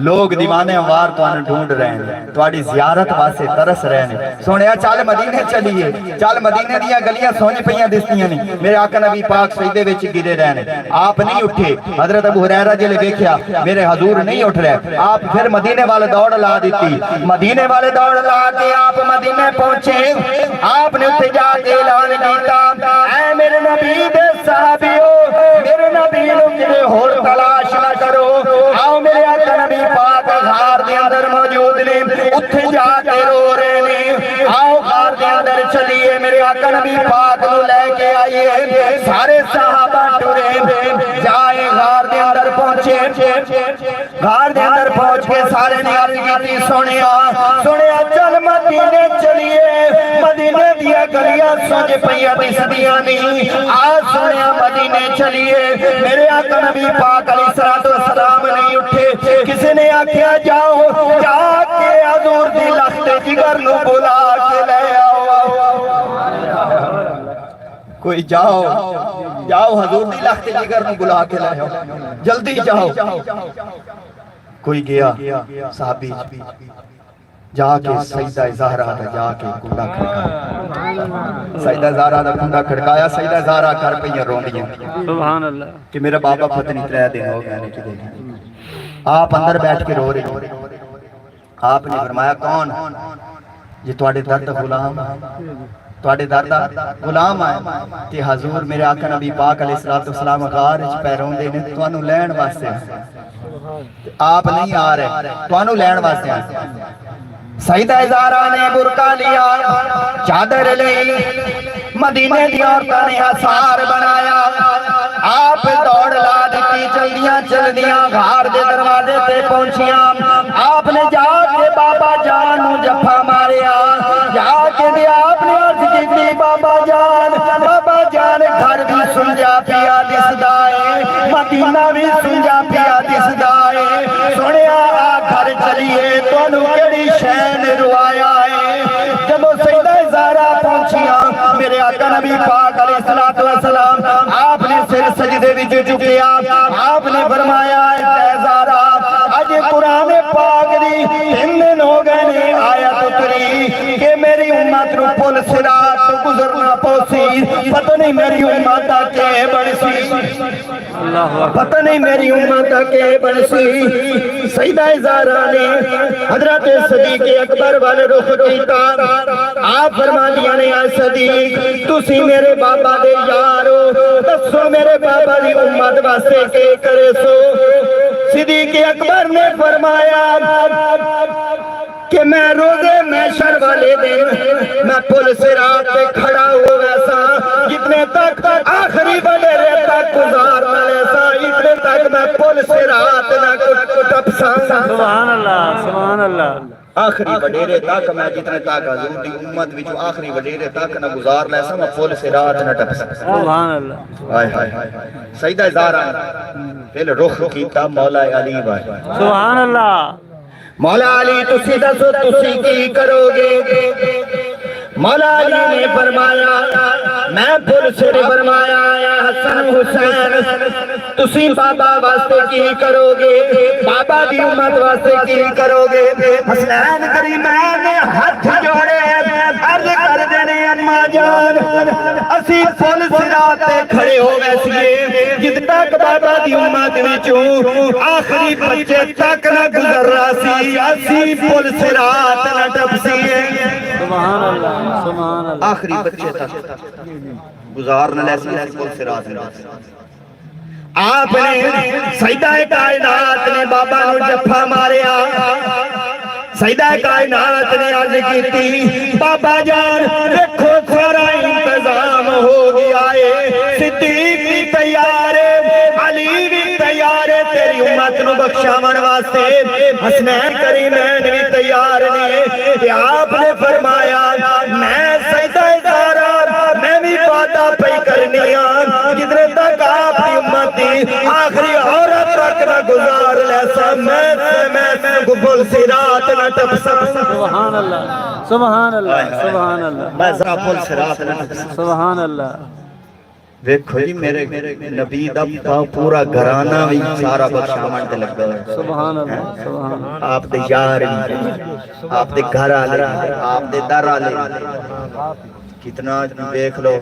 Speaker 1: لوگ دیوانے وار تو آنے ڈھونڈ رہے ہیں تواڈی زیارت واسطے ترس رہے ہیں سونیا چل مدینے چلیے چل مدینے دیا گلیاں سونی پئیاں دسدیاں نہیں میرے آقا نبی پاک سجدے وچ گرے رہے ہیں آپ نہیں اٹھے حضرت ابو ہریرہ جلے ویکھیا میرے حضور نہیں اٹھ رہے آپ پھر مدینے والے دوڑ لا دیتی مدینے والے دوڑ لا کے آپ مدینے پہنچے آپ نے اتنے جا کے اعلان کیتا اے میرے نبی دے صحابیو میرے نبی نو کدے ہور تلاش نہ کرو آؤ میرے آقا نبی پاک غار دے اندر موجود نے اتنے جا کے رو رہے نے آؤ غار دے اندر چلیے میرے آقا نبی پاک نو لے کے آئیے سارے صحابہ ٹرے جائے غار دے اندر پہنچے غار دے اندر پہنچ کے سارے نے عرض کی سونیا چل مدینے چلیے مدینے دیا گلیاں سونج پئیاں دسدیاں نہیں آ سونیا مدینے چلیے میرے آقا نبی پاک علیہ السلام نہیں اٹھے کسی نے آکھیا جاؤ جا کے حضور دی لخت جگر نو بلا کے لے آؤ کوئی جاؤ حضور دی لخت جگر نو بلا کے لے آؤ جلدی جاؤ کوئی گیا صحابی جا کے سیدہ زہرا دا جا کے کنڈا کھڑکایا سیدہ زہرا دا کنڈا کھڑکایا سیدہ زہرا کر پئیاں روندیاں
Speaker 2: سبحان اللہ
Speaker 1: کہ میرا بابا پتنی 3 دن ہو گئے نے کدے آپ اندر بیٹھ کے رو رہے آپ نے فرمایا کون جی تواڈے درد غلام تواڈے درد غلام آئے کہ حضور میرے آقا نبی پاک علیہ السلام غار وچ پے روندے نے تانوں لین واسطے آپ نہیں آ رہے تانوں لین واسطے آئے سیدہ زہرا نے برقع لیا چادر لی مدینے دی عورتاں نے حصار بنایا آپ دوڑ لا دیتی جلدیاں غار دے دروازے تے پہنچیاں آپ نے جا کے بابا جان نو جفا ماریا جا کے دیا آپ نے عرض کی بابا جان گھر بھی سنجا پیا دسدا ہے مدینہ بھی سنجا پیا دسدا ہے سنیا گھر چلیے تانوں کیڑی شے نے روایا ہے جب سیدہ زہرا پہنچیاں میرے آقا نبی پاک علیہ السلام آپ نے سر سجدے وچ جھکیا آپ نے فرمایا اے زہرا اج قرآن پاک دی 3 دن ہو گئے نے آیت اتری کہ میری امت نو پل صراط تو گزرنا پوسی پتہ نہیں میری امت دا کے بنسی پتہ نہیں میری امت دا کے بنسی سیدہ زہرا نے حضرت صدیق اکبر والے رخ کیتا آپ فرماندیاں نے یا صدیق تسی میرے بابا دے یارو دسو میرے بابا دی امت واسطے کے کرے سو صدیق اکبر نے فرمایا کہ میں روزے محشر والے دن میں پل صراط پہ کھڑا ہوا ویسا جتنے تک آخری وڈیرے تک گزارنا ایسا اتنے تک میں پل صراط نہ ٹپساں
Speaker 2: سبحان اللہ سبحان اللہ
Speaker 1: آخری وڈیرے تک میں جتنے تک حضور دی امت وچ آخری وڈیرے تک نہ گزار لیسا میں پل صراط نہ ٹپساں
Speaker 2: سبحان اللہ
Speaker 1: ہائے ہائے سیدہ زہرا پھر رخ کیتا مولا علی بھائی
Speaker 2: سبحان اللہ
Speaker 1: مولا علی تسی دسو تسی کی کرو گے مولا علی نے فرمایا میں پھر سے فرمایا یا حسن حسین تسی بابا واسطے کی کرو گے بابا دی امت واسطے کی کرو گے حسین کریمین نے ہاتھ جوڑے عرض کر دینے اما جان اسی پل صراط تے کھڑے ہو ویسیے جد تک بابا دی امت وچوں آخری بچے تک نہ گزر رہا سی اسی پل صراط نہ ٹپسیے
Speaker 2: سبحان اللہ سبحان اللہ
Speaker 1: آخری بچے تک گزار نہ لیسی پل صراط نہ آپ نے سیدہ کائنات نے بابا نو جفا ماریا سیدہ کائنات نے عرض کی تھی بابا جان دیکھو سارا انتظام ہو گیا ہے صدیق بھی تیار ہے علی بھی تیار ہے تیری امت نو بخشاون واسطے حسنین کریمین بھی تیار نے کہ آپ نے فرمایا میں سیدہ زہرا میں بھی وعدہ پہ کرنی ہاں جتنے تک آپ کی امت دی آخری عورت تک نہ گزار لیسا میں پل صراط نہ ٹپساں
Speaker 2: سبحان اللہ سبحان اللہ سبحان اللہ
Speaker 1: میں ذرا پل صراط نہ ٹپساں
Speaker 2: سبحان اللہ
Speaker 1: ویکھو جی میرے نبی دا پورا گھرانہ بھی سارا بخشاون تے لگا ہے
Speaker 2: سبحان اللہ سبحان اللہ
Speaker 1: آپ دے یار بھی آپ دے گھر والے آپ دے در والے کتنا دیکھ لو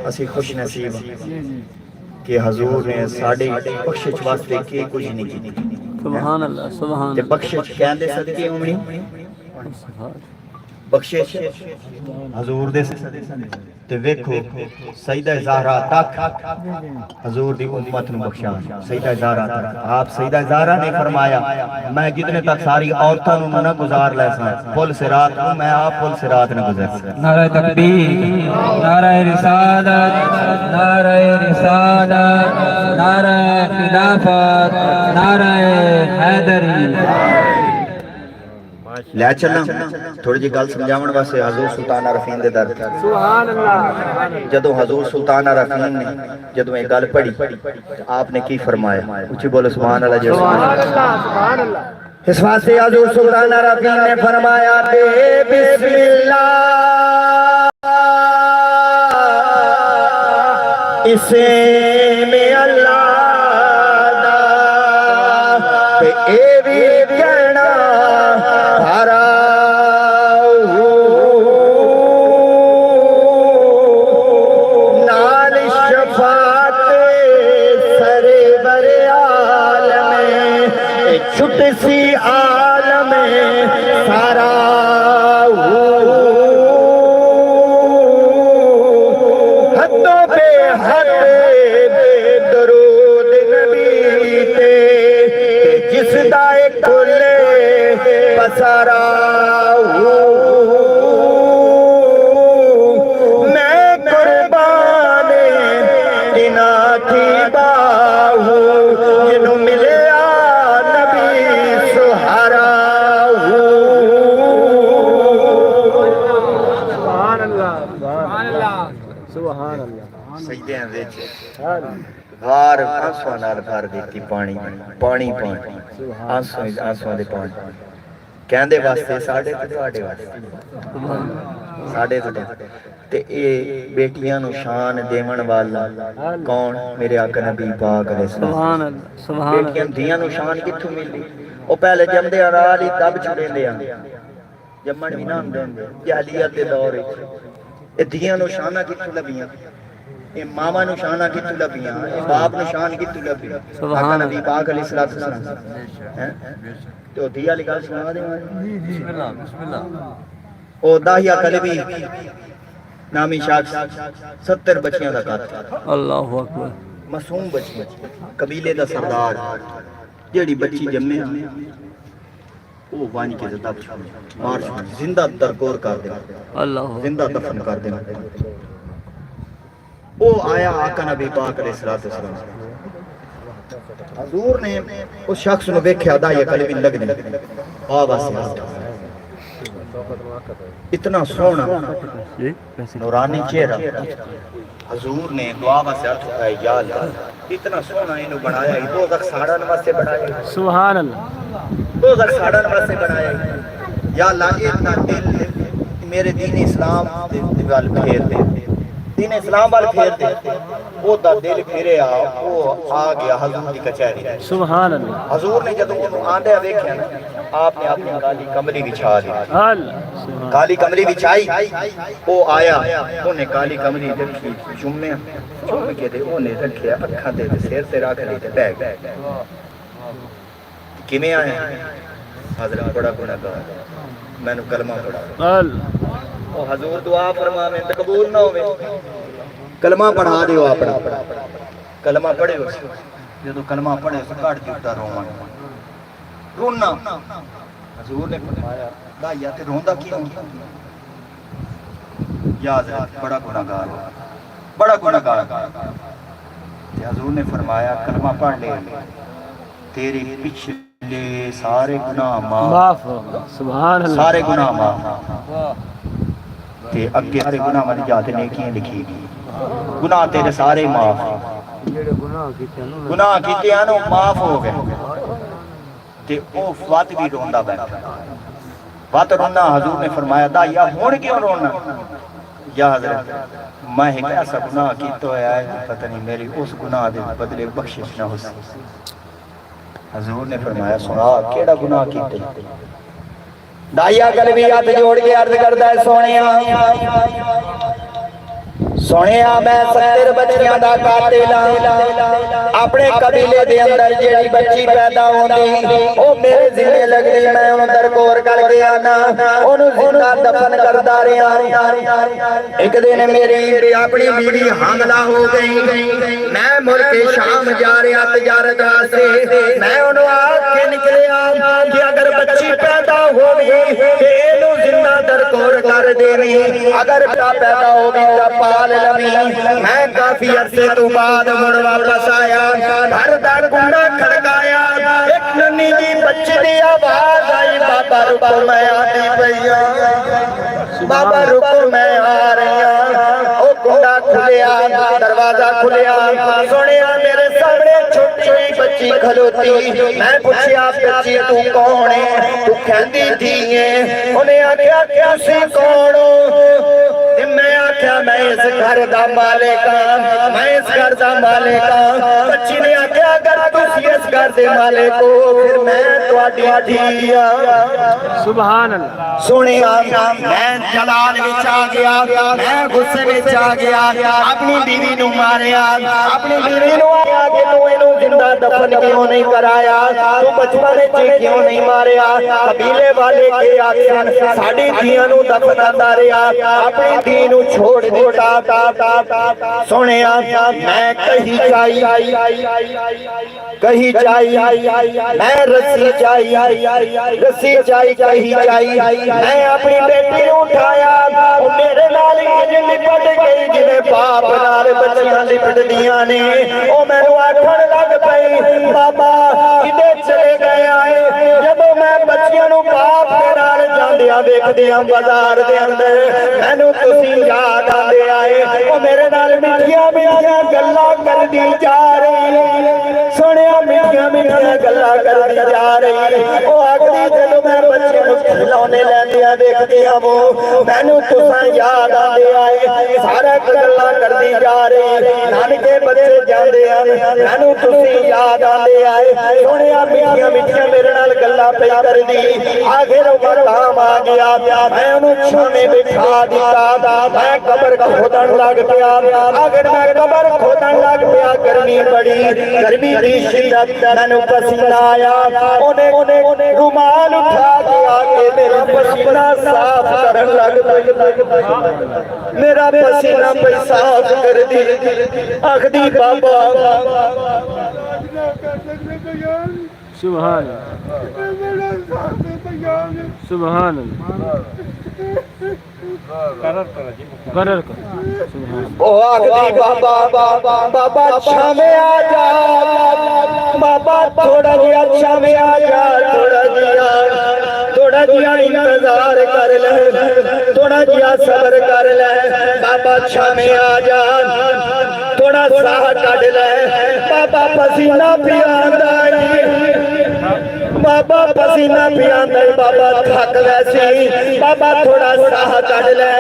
Speaker 1: اسی خوش نصیب کہ حضور نے ساڑی بخشش واسطے کی کچھ نہیں کی
Speaker 2: سبحان اللہ سبحان
Speaker 1: تے بخشش کہندے صدقے امنی بخشش حضور دے تے ویکھو سیدہ زہرا تک حضور دی امت نو بخشا سیدہ زہرا تک آپ سیدہ زہرا نے فرمایا میں جتنے تک ساری عورتاں نو نہ گزار لیسا پل صراط نو میں آپ پل صراط نہ گزر سکتا
Speaker 3: نعرہ تکبیر نعرہ رسالت نعرہ رسالت نعرہ خلافت نعرہ حیدری
Speaker 1: لے چلنا تھوڑی جی گل سمجھاون واسطے حضور سلطان عارفین دے در
Speaker 2: سبحان اللہ
Speaker 1: جدوں حضور سلطان عارفین نے جدوں یہ گل پڑھی آپ نے کی فرمایا اونچی بولو سبحان اللہ جی
Speaker 2: سبحان اللہ سبحان اللہ
Speaker 1: اس واسطے حضور سلطان عارفین نے فرمایا بے بسم اللہ اسے میں اللہ دا تے اے بھی کہنا ہارا نال شفاعت سر بر عالم چھٹ سی عالم سارا حدوں پہ حد درود نبی تے جس دائے کھلے پسارا میں قربان دینا تھی باہو جنہوں ملے آ نبی سہارا
Speaker 2: سبحان اللہ سبحان اللہ سبحان اللہ
Speaker 1: سجدے ہیں ویچ غار آنسوان نال بھر دیتی پانی پانی پانی آنسوان دے پانی کہندے واسطے ساڑھے تے تواڈے واسطے ساڑھے تے اے بیٹیاں نو شان دیون والا کون میرے آقا نبی پاک علیہ السلام
Speaker 2: سبحان اللہ سبحان اللہ
Speaker 1: بیٹیاں دیاں نو شان کتھوں ملی او پہلے جمدے رال ہی دب چھڑیندے آں جمن بھی نہ ہوندے جاہلیت دے دور وچ اے دیاں نو شاناں کتھوں لبیاں اے ماما نو شاناں کتھوں لبیاں اے باپ نو شان کتھوں لبی آقا نبی پاک علیہ السلام تو دیا لگا سنا دے بسم اللہ او داہیہ قلبی نامی شخص 70 بچیاں دا قاتل،
Speaker 4: اللہ اکبر
Speaker 1: معصوم بچیاں، قبیلے دا سردار جیڑی بچی جمے وہ وانی کے زدہ مار چھوڑ زندہ درگور کر دیں،
Speaker 4: اللہ
Speaker 1: زندہ دفن کر دیں۔ وہ آیا آقا نبی پاک علیہ السلام، حضور نے اس شخص نے دیکھا داہیہ قلبی لگنے بابا سے ہاتھ اتنا سونا نورانی چہرہ، حضور نے دعا سے ہاتھ اٹھائے، یا اللہ اتنا سونا انہوں بنایا ہی دوزخ ساڑھن واسطے بنایا،
Speaker 4: سبحان اللہ
Speaker 1: دوزخ ساڑھن واسطے بنایا ہی، یا اللہ اتنا دل میرے دین اسلام وال پھیر دے، دین اسلام وال پھیر دے، وہ دا دل پھرے وہ آ گیا حضور کی کچہری،
Speaker 4: سبحان اللہ
Speaker 1: حضور نے جب انہوں آندھے دیکھا نا آپ نے اپنی کالی کمری بچھا لی، کالی کمری بچھائی، وہ آیا انہیں کالی کمری رکھی چومے کے دے انہیں رکھے اکھاں دے سیر سے رکھ لی تے بیگ کیویں آئے حضرت بڑا گناہگار میں نے کلمہ پڑھا، او حضور دعا فرما میں قبول نہ ہوئے، کلمہ پڑھا دیو اپنا، کلمہ پڑھے ہو جدو کلمہ پڑھے تو کٹ دیتا رونا، حضور نے فرمایا داہیہ تے روندا کیوں؟ یا حضرت بڑا گناہگار بڑا گناہگار، حضور نے فرمایا کلمہ پڑھ لے تیرے پچھلے سارے گناہ معاف،
Speaker 4: سبحان اللہ
Speaker 1: سارے گناہ معاف، تے اگے سارے گناہ والی جاتے نیکیاں لکھی گئی، گناہ تیرے سارے معاف، گناہ کیتے ہیں معاف ہو گئے، تے او وات بھی روندا بیٹھا، وات رونا، حضور نے فرمایا داہیہ ہون کیوں رونا؟ یا حضرت میں ایک ایسا گناہ کیتا ہے پتہ نہیں میری اس گناہ دے بدلے بخشش نہ ہو سکتی، حضور نے فرمایا سنا کیڑا گناہ کیتے؟ داہیہ قلبی ہاتھ جوڑ کے عرض کرتا ہے سونیا میں 70 بچیاں دا قاتل اپنے قبیلے دے اندر جیڑی بچی پیدا ہوندی او میرے ذمہ لگدی، میں انہوں درگور کر کے آنا انہوں زندہ دفن کردا رہا۔ ایک دن میری اپنی بیوی حاملہ ہو گئی، میں ملک شام جا رہا تجارت واسطے، میں انہوں آگ کے نکلیا کہ اگر بچی پیدا ہوگی کہ انہوں زندہ درگور کر دینی، اگر پیدا ہوگی تو پال میں کافی عرصے تو بعد مڑ واپس آیا، گھر دا کنڈا کھڑکایا، ایک ننی جی بچے دی آواز آئی، بابا رکو میں آتی پئی، بابا رکو میں آ رہی ہوں، او کنڈا کھلیا، دروازہ کھلیا، سنیا میرے سامنے چھوٹی بچی کھلوتی، میں پوچھیا بچی تو کون ہے؟ تو کہندی تھی ہے، انہیں آکھیا کیسی کون ہو؟ میں آکھیا میں اس گھر دا مالک ہاں، میں اس گھر دا مالک ہاں، بچی نے آکھیا اگر تسی اس گھر دے مالک ہو پھر میں تواڈی دھی ہاں، سبحان اللہ، سنیا میں جلال وچ آ گیا، میں غصے وچ آ گیا، اپنی بیوی نو ماریا، اپنی بیوی نو آیا کہ تو اینو زندہ دفن کیوں نہیں کرایا، تو بچپن وچ کیوں نہیں ماریا؟ قبیلے والے کے آکھن ساڈی دھیاں نو دفناتا رہیا، اپنی دھی نو چھوڑ دیتا، سنیا میں کہیں چائی، میں رسی چائی، میں اپنی بیٹی نو اٹھایا، میرے نال لپٹ گئی جنہیں باپ نال بچیاں لپٹ دیاں نے، او میں نو آکھن لگ پئی بابا کدے چلے گئے آئے، جب میں بچیاں نو باپ نال جاندیاں ویکھدیاں بازار دے اندر، میں نو تسی یاد آندے آئے، او میرے نال میٹھیاں میٹھیاں گلاں کردی جا رہی، سنیا میٹھیاں میٹھیاں گلاں کردی جا رہی، او آکھدی جدوں میں بچیاں نو کھلونے لیندیاں ویکھدیاں وہ میں نو تساں یاد آندے آئے، سارا گلاں کردی جا رہی، نانکے بچے جاندے ہیں میں نو تسی یاد آندے آئے، سنیا میٹھیاں میٹھیاں میرے نال گلاں پئی کردی، آخر مقام آ گیا، میں انہوں چھانے بٹھا دیتا، میں قبر کھودن لگ پیا، اگر میں قبر کھودن لگ پیا، گرمی بڑی، گرمی دی شدت، میں نو پسینہ آیا، انہیں رومال اٹھا آ کے میرا پسینہ صاف کرن لگ پئی میرا پسینہ پئی صاف کر دی آخدی بابا
Speaker 4: سبحان اللہ سبحان اللہ قرار کر سبحان
Speaker 1: او آخدی بابا بابا چھامے آ جا بابا تھوڑا جیا چھامے آ جا تھوڑا جیا انتظار کر لے تھوڑا جیا صبر کر لے بابا چھامے آ جا تھوڑا ساہ کٹ لے بابا پسینہ پیاندا بابا پسینہ پیاندا بابا تھک ویسی بابا تھوڑا ساہ کٹ لے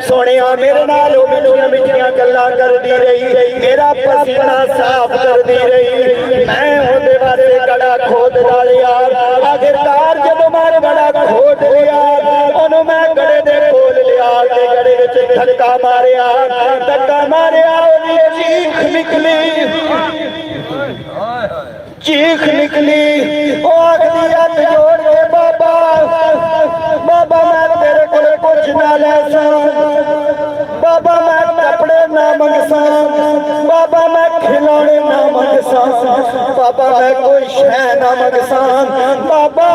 Speaker 1: سونیا میرے نالوں میٹھیاں میٹھیاں گلاں کردی رہی میرا پسینہ صاف کردی رہی میں اودے واسطے گڑا کھود ڈالیا آخرکار جدوں میں گڑا کھود لیا اونوں میں گڑے دے کول لیا کے گڑے وچ دھکا ماریا اودی چیخ نکلی او آخدی ہاتھ جوڑ کے بابا میں تیرے کول کچھ نہ لے ساں بابا میں کپڑے نہ منگساں بابا میں کھلونے نہ منگساں بابا میں کوئی شے نہ منگساں بابا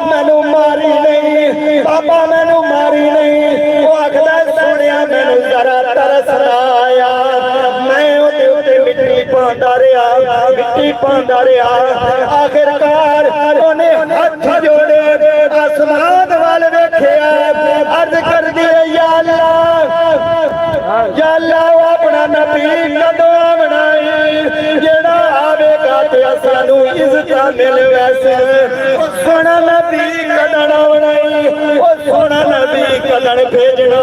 Speaker 1: مینوں ماری نہیں بابا مینوں ماری نہیں او آخدا سونیا مینوں ذرا ترس آیا میں اودے اُتے مٹی پاندا رہیا آخرکار اونے ہاتھ جوڑے آسمان وال ویکھیا عرض کر دی یا اللہ وہ اپنا نبی کدوں آونا جیڑا آوے گا تے سانوں عزتاں مل ویسے سونا نبی کدن آونا او سونا نبی کدن بھیجنا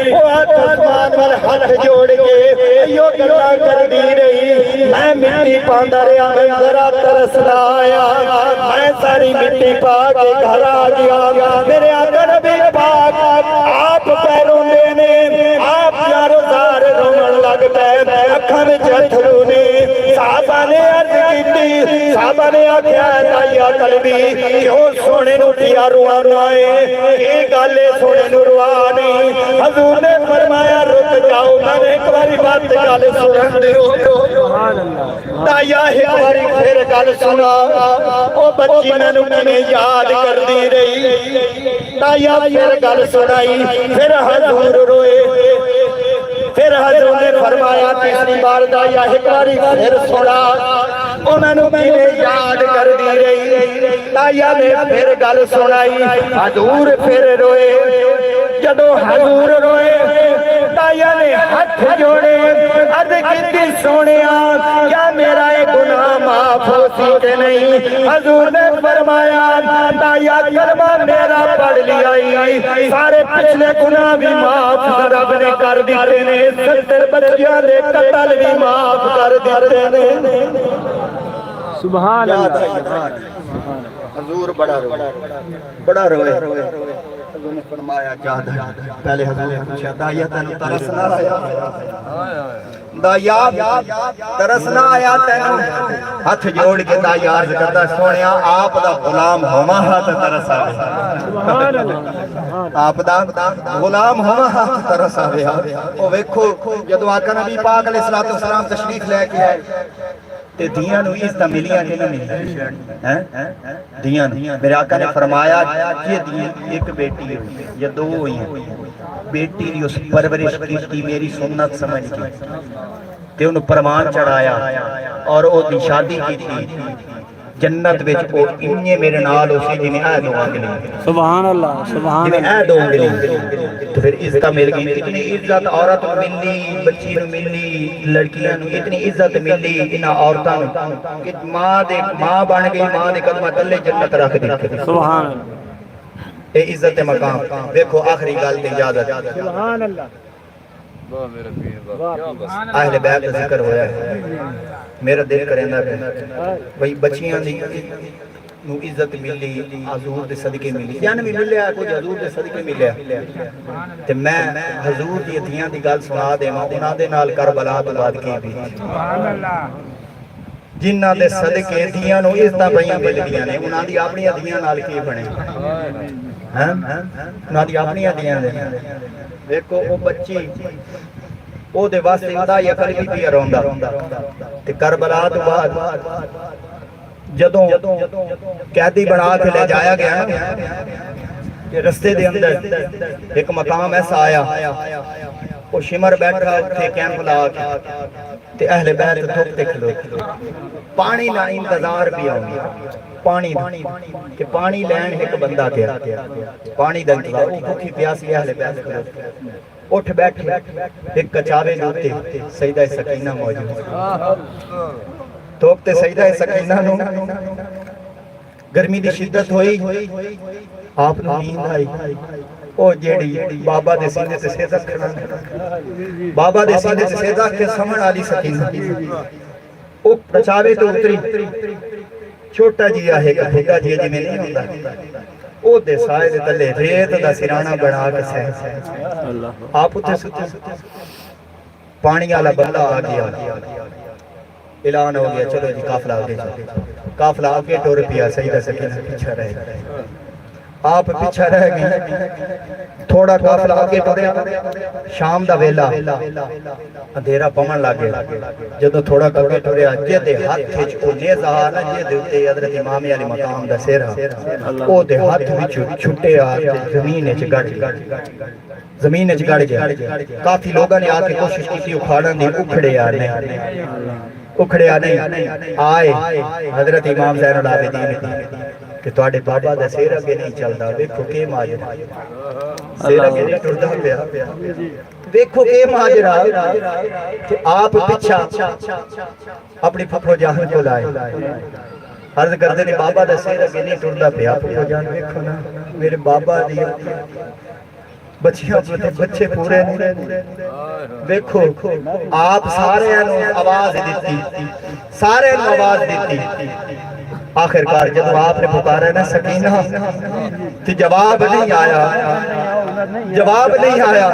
Speaker 1: او آسمان وال ہاتھ جوڑ کے ایو گلاں کردی رہی میں مٹی پاندا رہیا میں ذرا ترس آیا میں ساری مٹی پا کے گھر آ گیا میرے آقا نبی پاک آپ پیروں نے آپ یارو زار رومن لگ پے اکھاں وچ اتھرو نے صحابہ نے عرض کیتی صحابہ نے آکھیا دایا قلبی کیوں سونے نو پیا روانا ہے یہ گل سونے نو روا نہیں حضور نے فرمایا رک جاؤ میں نے ایک باری بات گل سنن دیو دایا ایک باری پھر گل سنا او بچی مینوں کیویں یاد کردی رہی دایا پھر گل سنائی پھر حضور روئے پھر حضور نے فرمایا تیسری بار دایا ایک باری پھر سنا او مینوں کیویں یاد کردی رہی دایا نے پھر گل سنائی حضور پھر روئے جدوں حضور روئے دایا نے ہاتھ جوڑے عرض کیتی سونیا کیا میرا یہ گناہ معاف ہو سی کہ نہیں حضور نے فرمایا دایا کلمہ میرا پڑھ لیا سارے پچھلے گناہ بھی معاف رب نے کر دیتے نے 70 بچیاں دے قتل بھی معاف کر دیتے نے
Speaker 4: سبحان اللہ
Speaker 1: حضور بڑا روئے حضور نے فرمایا جاد پہلے حضور نے پوچھا دایا تینوں ترس نہ آیا دایا ترس نہ آیا تینوں ہاتھ جوڑ کے دایا عرض کرتا سونیا آپ دا غلام ہوما ہاتھ ترس آیا آپ دا غلام ہوما ہاتھ ترس آیا او ویکھو جدو آقا نبی پاک علیہ السلام تشریف لے کے آئے تے دیاں نو عزت ملیاں کہ نہ ملی دیاں میرے آقا نے فرمایا یہ دیاں ایک بیٹی ہوئی یا دو ہوئی ہیں بیٹی نے اس پرورش کی میری سنت سمجھ کی تے انہوں پرمان چڑھایا اور او دی شادی کی تھی جنت وچ او انہے میرے نال اسی جی میں اے دو آنگلی
Speaker 4: سبحان اللہ سبحان
Speaker 1: اللہ اے دو آنگلی تو پھر عزت مل گئی اتنی عزت عورت ملی بچی نو ملی لڑکیاں نو اتنی عزت ملی انہاں عورتاں نو کہ ماں بن گئی ماں دے قدماں تلے جنت رکھ دی
Speaker 4: سبحان اللہ
Speaker 1: اے عزت مقام دیکھو آخری گل تے اجازت
Speaker 4: سبحان اللہ
Speaker 1: اہل بیت کا ذکر ہویا ہے میرا دل کریندا ہے بھئی بچیاں دی نو عزت ملی حضور دے صدقے ملی جان بھی ملیا کچھ حضور دے صدقے ملیا تے میں حضور دی دھیاں دی گل سنا دیواں انہاں دے نال کربلا تو بعد کی بھی
Speaker 2: سبحان اللہ
Speaker 1: ਜਿਨ੍ਹਾਂ ਦੇ ਸਦਕੇ ਧੀਆਂ ਨੂੰ ਇੱਜ਼ਤਾਂ ਪਈਆਂ ਮਿਲਦੀਆਂ ਨੇ, ਉਹਨਾਂ ਦੀ ਆਪਣੀਆਂ ਧੀਆਂ ਨਾਲ ਕੀ ਬਣੇ ਹੈ? ਉਹਨਾਂ ਦੀ ਆਪਣੀਆਂ ਧੀਆਂ ਦੇ ਵੇਖੋ ਉਹ ਬੱਚੀ ਉਹਦੇ ਵਾਸਤੇ ਉਹਦਾ ਹੀ ਅਕਲ ਵੀ ਪਿਆ ਰੋਂਦਾ। ਤੇ ਕਰਬਲਾ ਤੋਂ ਬਾਅਦ ਜਦੋਂ ਕੈਦੀ ਬਣਾ ਕੇ ਲੈ ਜਾਇਆ ਗਿਆ کہ رستے دے اندر ایک مقام ایسا آیا وہ شمر بیٹھا اتھے کیمپ لا کے تے اہل بیت دھوپ کھلو پانی لا انتظار بھی آؤں پانی کہ پانی لین ایک بندہ گیا پانی دا انتظار وہ بھوکی پیاسی اہل بیت کھلو اٹھ بیٹھے ایک کچاوے دوتے سیدہ سکینہ موجود دھوپتے سیدہ سکینہ نو گرمی دی شدت ہوئی آپ نیند آئی او جیڑی بابا دے سینے سے سیدہ کھڑا بابا دے سینے سے سیدہ کے سمن آلی سکینہ او پچاوے تو اتری چھوٹا جیا ہے کہ بھگا جیا جی میں نہیں ہوندہ او دے سائے دے تلے ریت دا سرانہ بڑھا کے سہن آپ اتھے ستے پانی آلا بندہ آ گیا اعلان ہو گیا چلو جی قافلہ آگے قافلہ آگے ٹور پیا سیدہ سکینہ پیچھا رہ گئے آپ پیچھا رہ گئے تھوڑا قافلہ آگے ٹوریا شام دا ویلا اندھیرا پمن لگے جدو تھوڑا آگے ٹوریا جدے ہاتھ ہچ او نیزہ آنا جدے ہوتے حضرت امام علی مقام دا سیرہ او دے ہاتھ ہچ چھٹے آتے زمین اچ گڑ زمین اچ گڑ گیا کافی لوگاں نے آکے کوشش کی اکھاڑن دی اکھڑے آنے اکھڑے آنے آئے حضرت امام زین العابدین کہ توڑے بابا دا سیر اگے نہیں چلدا ویکھو کے ماجرہ سیر اگے نہیں ٹردا پیا ویکھو کے ماجرہ کہ آپ پچھا اپنی پھپھو جان کو لائے عرض کردے نے بابا دا سیر اگے نہیں ٹردا پیا پھپھو جان ویکھو نا میرے بابا دی بچے پورے دیکھو آپ سارے آواز دیتی سارے آواز دیتی آخر کار جب آپ نے پکارا ہے نا سکینہ تو جواب نہیں آیا جواب نہیں آیا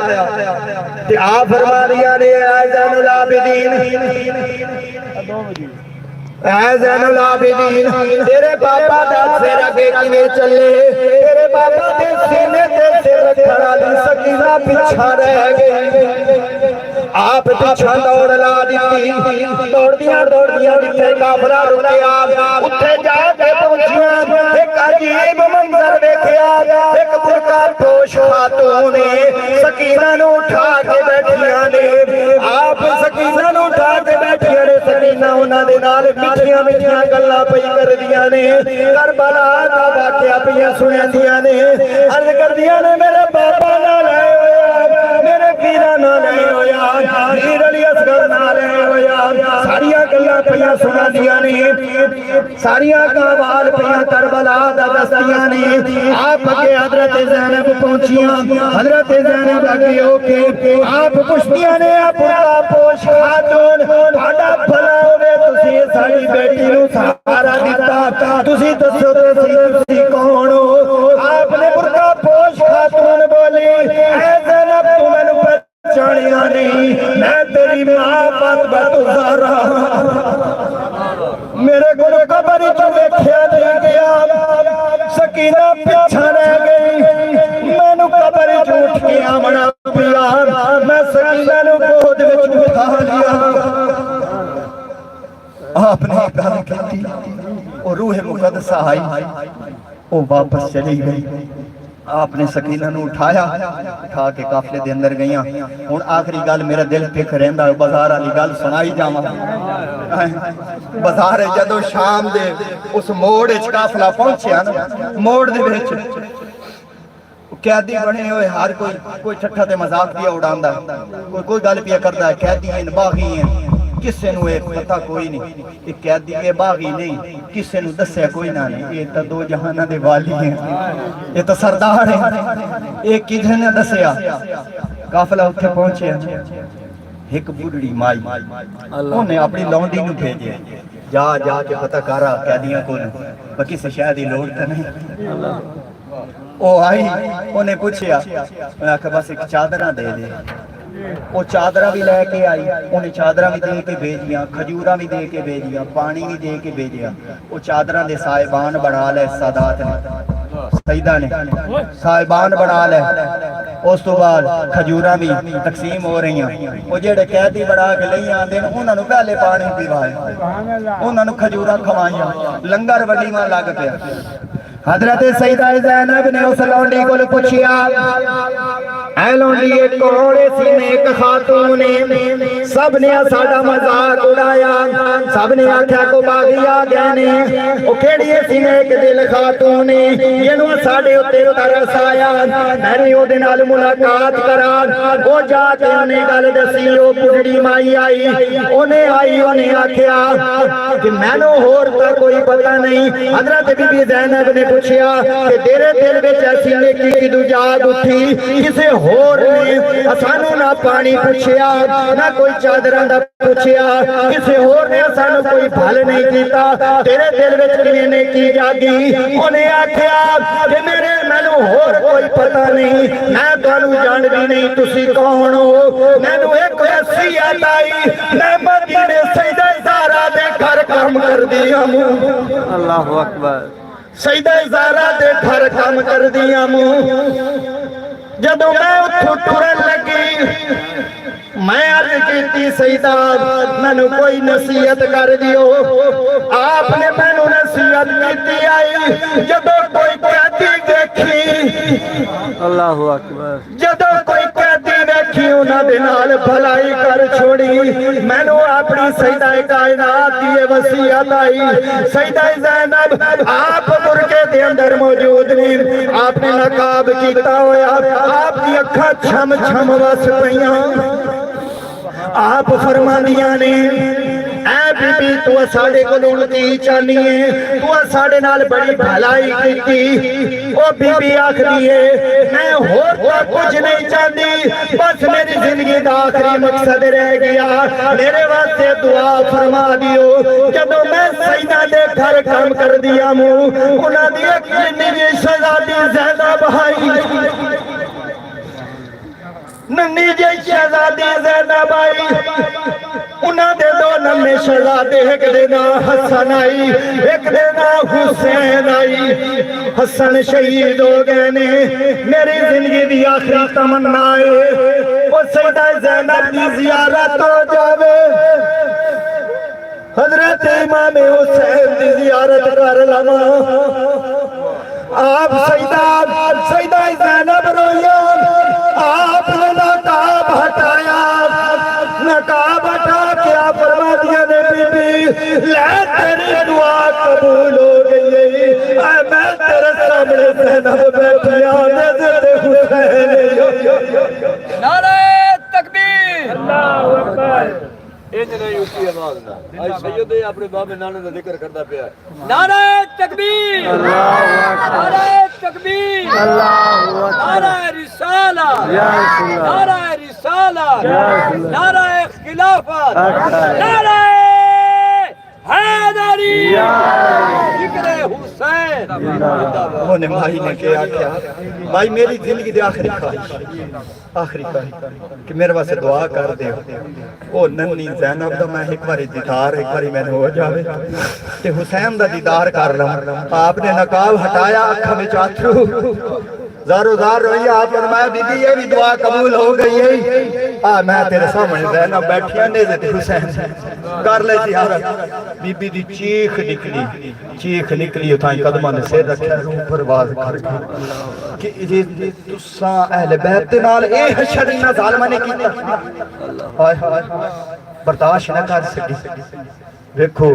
Speaker 1: تو آپ فرما دیا نے اے زین العابدین اے زین العابدین تیرے بابا دا سر اگے کیویں چلے تیرے بابا دے سینے تے سر کھڑا دی سکینہ پیچھے رہ گئی آپ پیچھے دوڑ لا دیتی دوڑ دیا جتھے کافلا رکیا اتھے جا کے پہنچیا ایک عجیب منظر دیکھیا ایک برقع پوش خاتون سکینہ نو اٹھا کے بیٹھیاں نے آپ سکینہ نو اٹھا کے بیٹھیاں نے سکینہ انہاں دے نال میٹھیاں میٹھیاں گلاں پئی کر دیاں نے کربلا دا واقعہ پئی سنیاں دیاں نے عرض کر دیاں نے میرے بابا نال آئے ہویا میرے پیرا نال آئے ہویا پیر علی اصغر نال آئے ہویا ساریاں گلاں پئی سنا دیاں نے ساریاں گوال پئی کربلا دا دستیاں نے آپ اگے حضرت زینب پہنچیاں حضرت زینب اگے ہو کے آپ پوچھتیاں نے اپنا پوش خاتون تہاڈا بھلا ہوے تسی ساری بیٹی نو سہارا دتا تسی دسو تسی کون ہو آپ نے برقع پوش خاتون بولی اے زینب تو مینوں پہچانیا نہیں میں تیری ماں فاطمہ الزہرا میرے گھر قبر تو ویکھیا نہیں گیا سکینہ پیچھے رہ گئی مینوں قبر اٹھ کے آونا پیا میں سکینہ نو گود وچ اٹھا لیا آپ نے گل کیتی اور روح مقدسہ آئی وہ واپس چلی گئی آپ نے سکینہ نو اٹھایا اٹھا کے قافلے دے اندر گئیاں ہن آخری گل میرا دل پک رہندا بازار والی گل سنائی جاواں بازار جدو شام دے اس موڑ وچ قافلہ پہنچیا نا موڑ دے وچ قیدی بنے ہوئے ہر کوئی ٹھٹھا تے مذاق پیا اڑاندا کوئی گل پیا کردا ہے قیدی ہیں باغی ہیں کسے نو ایک پتہ کوئی نہیں ایک قیدی کے باغی نہیں کسے نو دسیا کوئی نہ نہیں یہ تو دو جہانہ دے والی ہیں یہ تو سردار ہیں ایک کدھے نے دسیا قافلہ اتھے پہنچے ایک بڑھڑی مائی انہیں اپنی لونڈی نو بھیجے جا کے پتہ کارا قیدیاں کو باقی سے شاید ہی لوڑ تا نہیں او آئی انہیں پوچھیا میں آکھا بس ایک چادرہ دے دے وہ چادرہ بھی لے کے آئی، انہیں چادرہ بھی دے کے بھیجیاں، کھجورہ بھی دے کے بھیجیاں، پانی بھی دے کے بھیجیا۔ وہ چادرہ دے صاحبان بنا لے سادات نے، سیدہ نے صاحبان بنا لے۔ اس تو بعد کھجورہ بھی تقسیم ہو رہی ہیں۔ وہ جڑے قیدی بڑا کے لئی آندے نے انہاں نوں پہلے پانی پیوائے، انہاں نوں کھجورہ کھوائیاں، لنگر ولیمہ لگ پیا۔ حضرت سیدہ زینب نے اس لونڈی کو پوچھیا، اے لونڈی ایک کوڑے سی میں ایک خاتون نے، سب نے ساڈا مذاق اڑایا، سب نے آکھیا کو باغی آ گئے نے، او کیڑی سی میں ایک دل خاتون نے، جنوں ساڈے اُتے ترس آیا، میں نے او دے نال ملاقات کرا، او جا کے انہیں گل دسی، او بڑھڑی مائی آئی، انہیں آکھیا کہ مینوں ہور تا کوئی پتہ نہیں۔ حضرت بی بی زینب نے پوچھیا کہ تیرے دل وچ ایسی نیکی کدوں جاگ اٹھی، کسے ہور نے اسانوں نہ پانی پوچھیا، نہ کوئی چادراں دا پوچھیا، کسے ہور نے اسانوں کوئی بھل نہیں کیتا، تیرے دل وچ کیویں نیکی جاگی؟ انہیں آکھیا کہ مینوں ہور کوئی پتہ نہیں، میں تانوں جاندی نہیں، تسی کون ہو؟ مینوں ایک وصیت آئی، میں مدینے سیدہ زہرا دے گھر کام کردی ہوں۔
Speaker 4: اللہ اکبر۔
Speaker 1: سیدہ زہرا دے گھر کام کر دیا موں، جدوں میں اتھوں ٹرن لگی، میں عرض کیتی سیدہ مینوں کوئی نصیحت کر دیو۔ آپ نے مینوں نصیحت کیتی آئی، جدوں کوئی قیدی دیکھی،
Speaker 4: اللہ اکبر۔
Speaker 1: جدوں کوئی قیدی دیکھی انہاں دے نال بھلائی کر چھوڑی۔ مینوں اپنی سیدہ کائنات دی وصیت آئی، سیدہ زینب آپ برقے دے اندر موجود نہیں، آپ نے نقاب کیتا ہویا، آپ دی اکھاں چھم چھم وس پیاں، آپ فرماندیاں نے اے بی بی تو ساڑے کو لڑتی چاہنی ہے، تو ساڑے نال بڑی بھلائی کیتی۔ او بی بی آکھ دیئے میں ہوتا کچھ نہیں چاہتی، بس میری زندگی دا آخری مقصد رہ گیا، میرے واسطے دعا فرما دیو۔ جدو میں سیدہ دے گھر کام کر دیا موں، انہاں دی ایک ننی شہزادی زینب آئی، ننی جی شہزادی زینب آئی، انہاں دے دو نمے شہزادے، ایک دینا حسن آئی، ایک دینا حسین آئی۔ حسن شہید ہو گئے نے، میری زندگی دی آخری تمنا ہے وہ سیدہ زینب دی زیارت ہو جاوے، حضرت امام حسین دی زیارت کر لواں۔ آپ سیدہ زینب رویا، آپ نے نقاب ہٹایا، نقاب ہٹا کے آپ فرما دیا نے بی بی لے تیری دعا قبول ہو گئی، اے میں تیرے سامنے زینب بیٹھی حضرت حسین۔
Speaker 3: نعرہ تکبیر،
Speaker 2: اللہ اکبر۔
Speaker 5: نہیں اٹھی آواز نہ آج سید اپنے باب نانے کا ذکر کرتا پیا ہے۔
Speaker 3: نعرہ تکبیر، نعرہ تکبیر، نعرہ رسالہ، نعرہ رسالہ، نعرہ خلافت، نعرہ حیدری، ذکر حسین۔
Speaker 1: انہیں بھائی نے کیا بھائی میری زندگی دے آخری خواہش کہ میرے واسے دعا کر دے، او ننی زینب دا میں ایک باری دیدار ایک باری میں نے ہو جاوے تے حسین دا دیدار کر لوں۔ آپ نے نقاب ہٹایا، اکھا میں چاتھرو زارو زار روئی، آپ فرمایا بی بی یہ بھی دعا قبول ہو گئی ہے، میں تیرے سامنے زینب بیٹھی آنے سے حسین کر لے زیارت۔ بی بی دی چیخ نکلی اتھائیں قدمہ نے سیر رکھا روح پر باز کر کہ یہ تساں اہل بیت نال اے حشر نہ ظالمہ نے کیتا، برداشت نہ کر سکی۔ دیکھو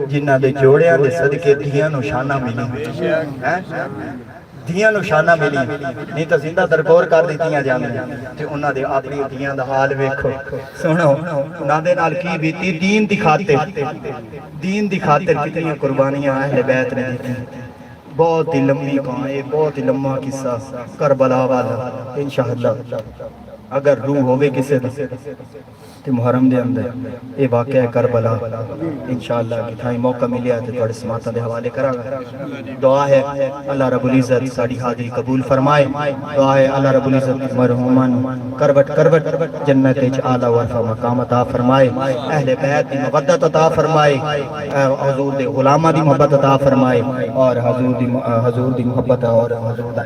Speaker 1: جنہ دے جوڑیاں دے صدقے دیاں نو شانہ ملی، دیاں نو شانہ ملی، نہیں تو زندہ درگور کر دیتیاں جانے تے انہاں دے اپنی دیاں دا حال ویکھو۔ سنو انہاں دے نال کی بیتی، دین دی خاطر کتنی قربانیاں اہل بیت نے دیتی۔ بہت ہی لمبی کہانی، بہت ہی لمبا قصہ کربلا والا انشاءاللہ
Speaker 6: اگر روح ہوے کسے دا تے محرم دے اندر اے واقعہ کربلا انشاءاللہ کہ تھائی موقع ملیا تے تھوڑے سماعتاں دے حوالے کراں گا دعا ہے اللہ رب العزت ساڈی حاضری قبول فرمائے دعا ہے اللہ رب العزت مرحوماں کروٹ کروٹ جنت وچ اعلی و عرفہ مقام عطا فرمائے اہل بیت دی مودت عطا فرمائے حضور دے غلاماں دی محبت عطا فرمائے اور حضور دی محبت اور حضور دا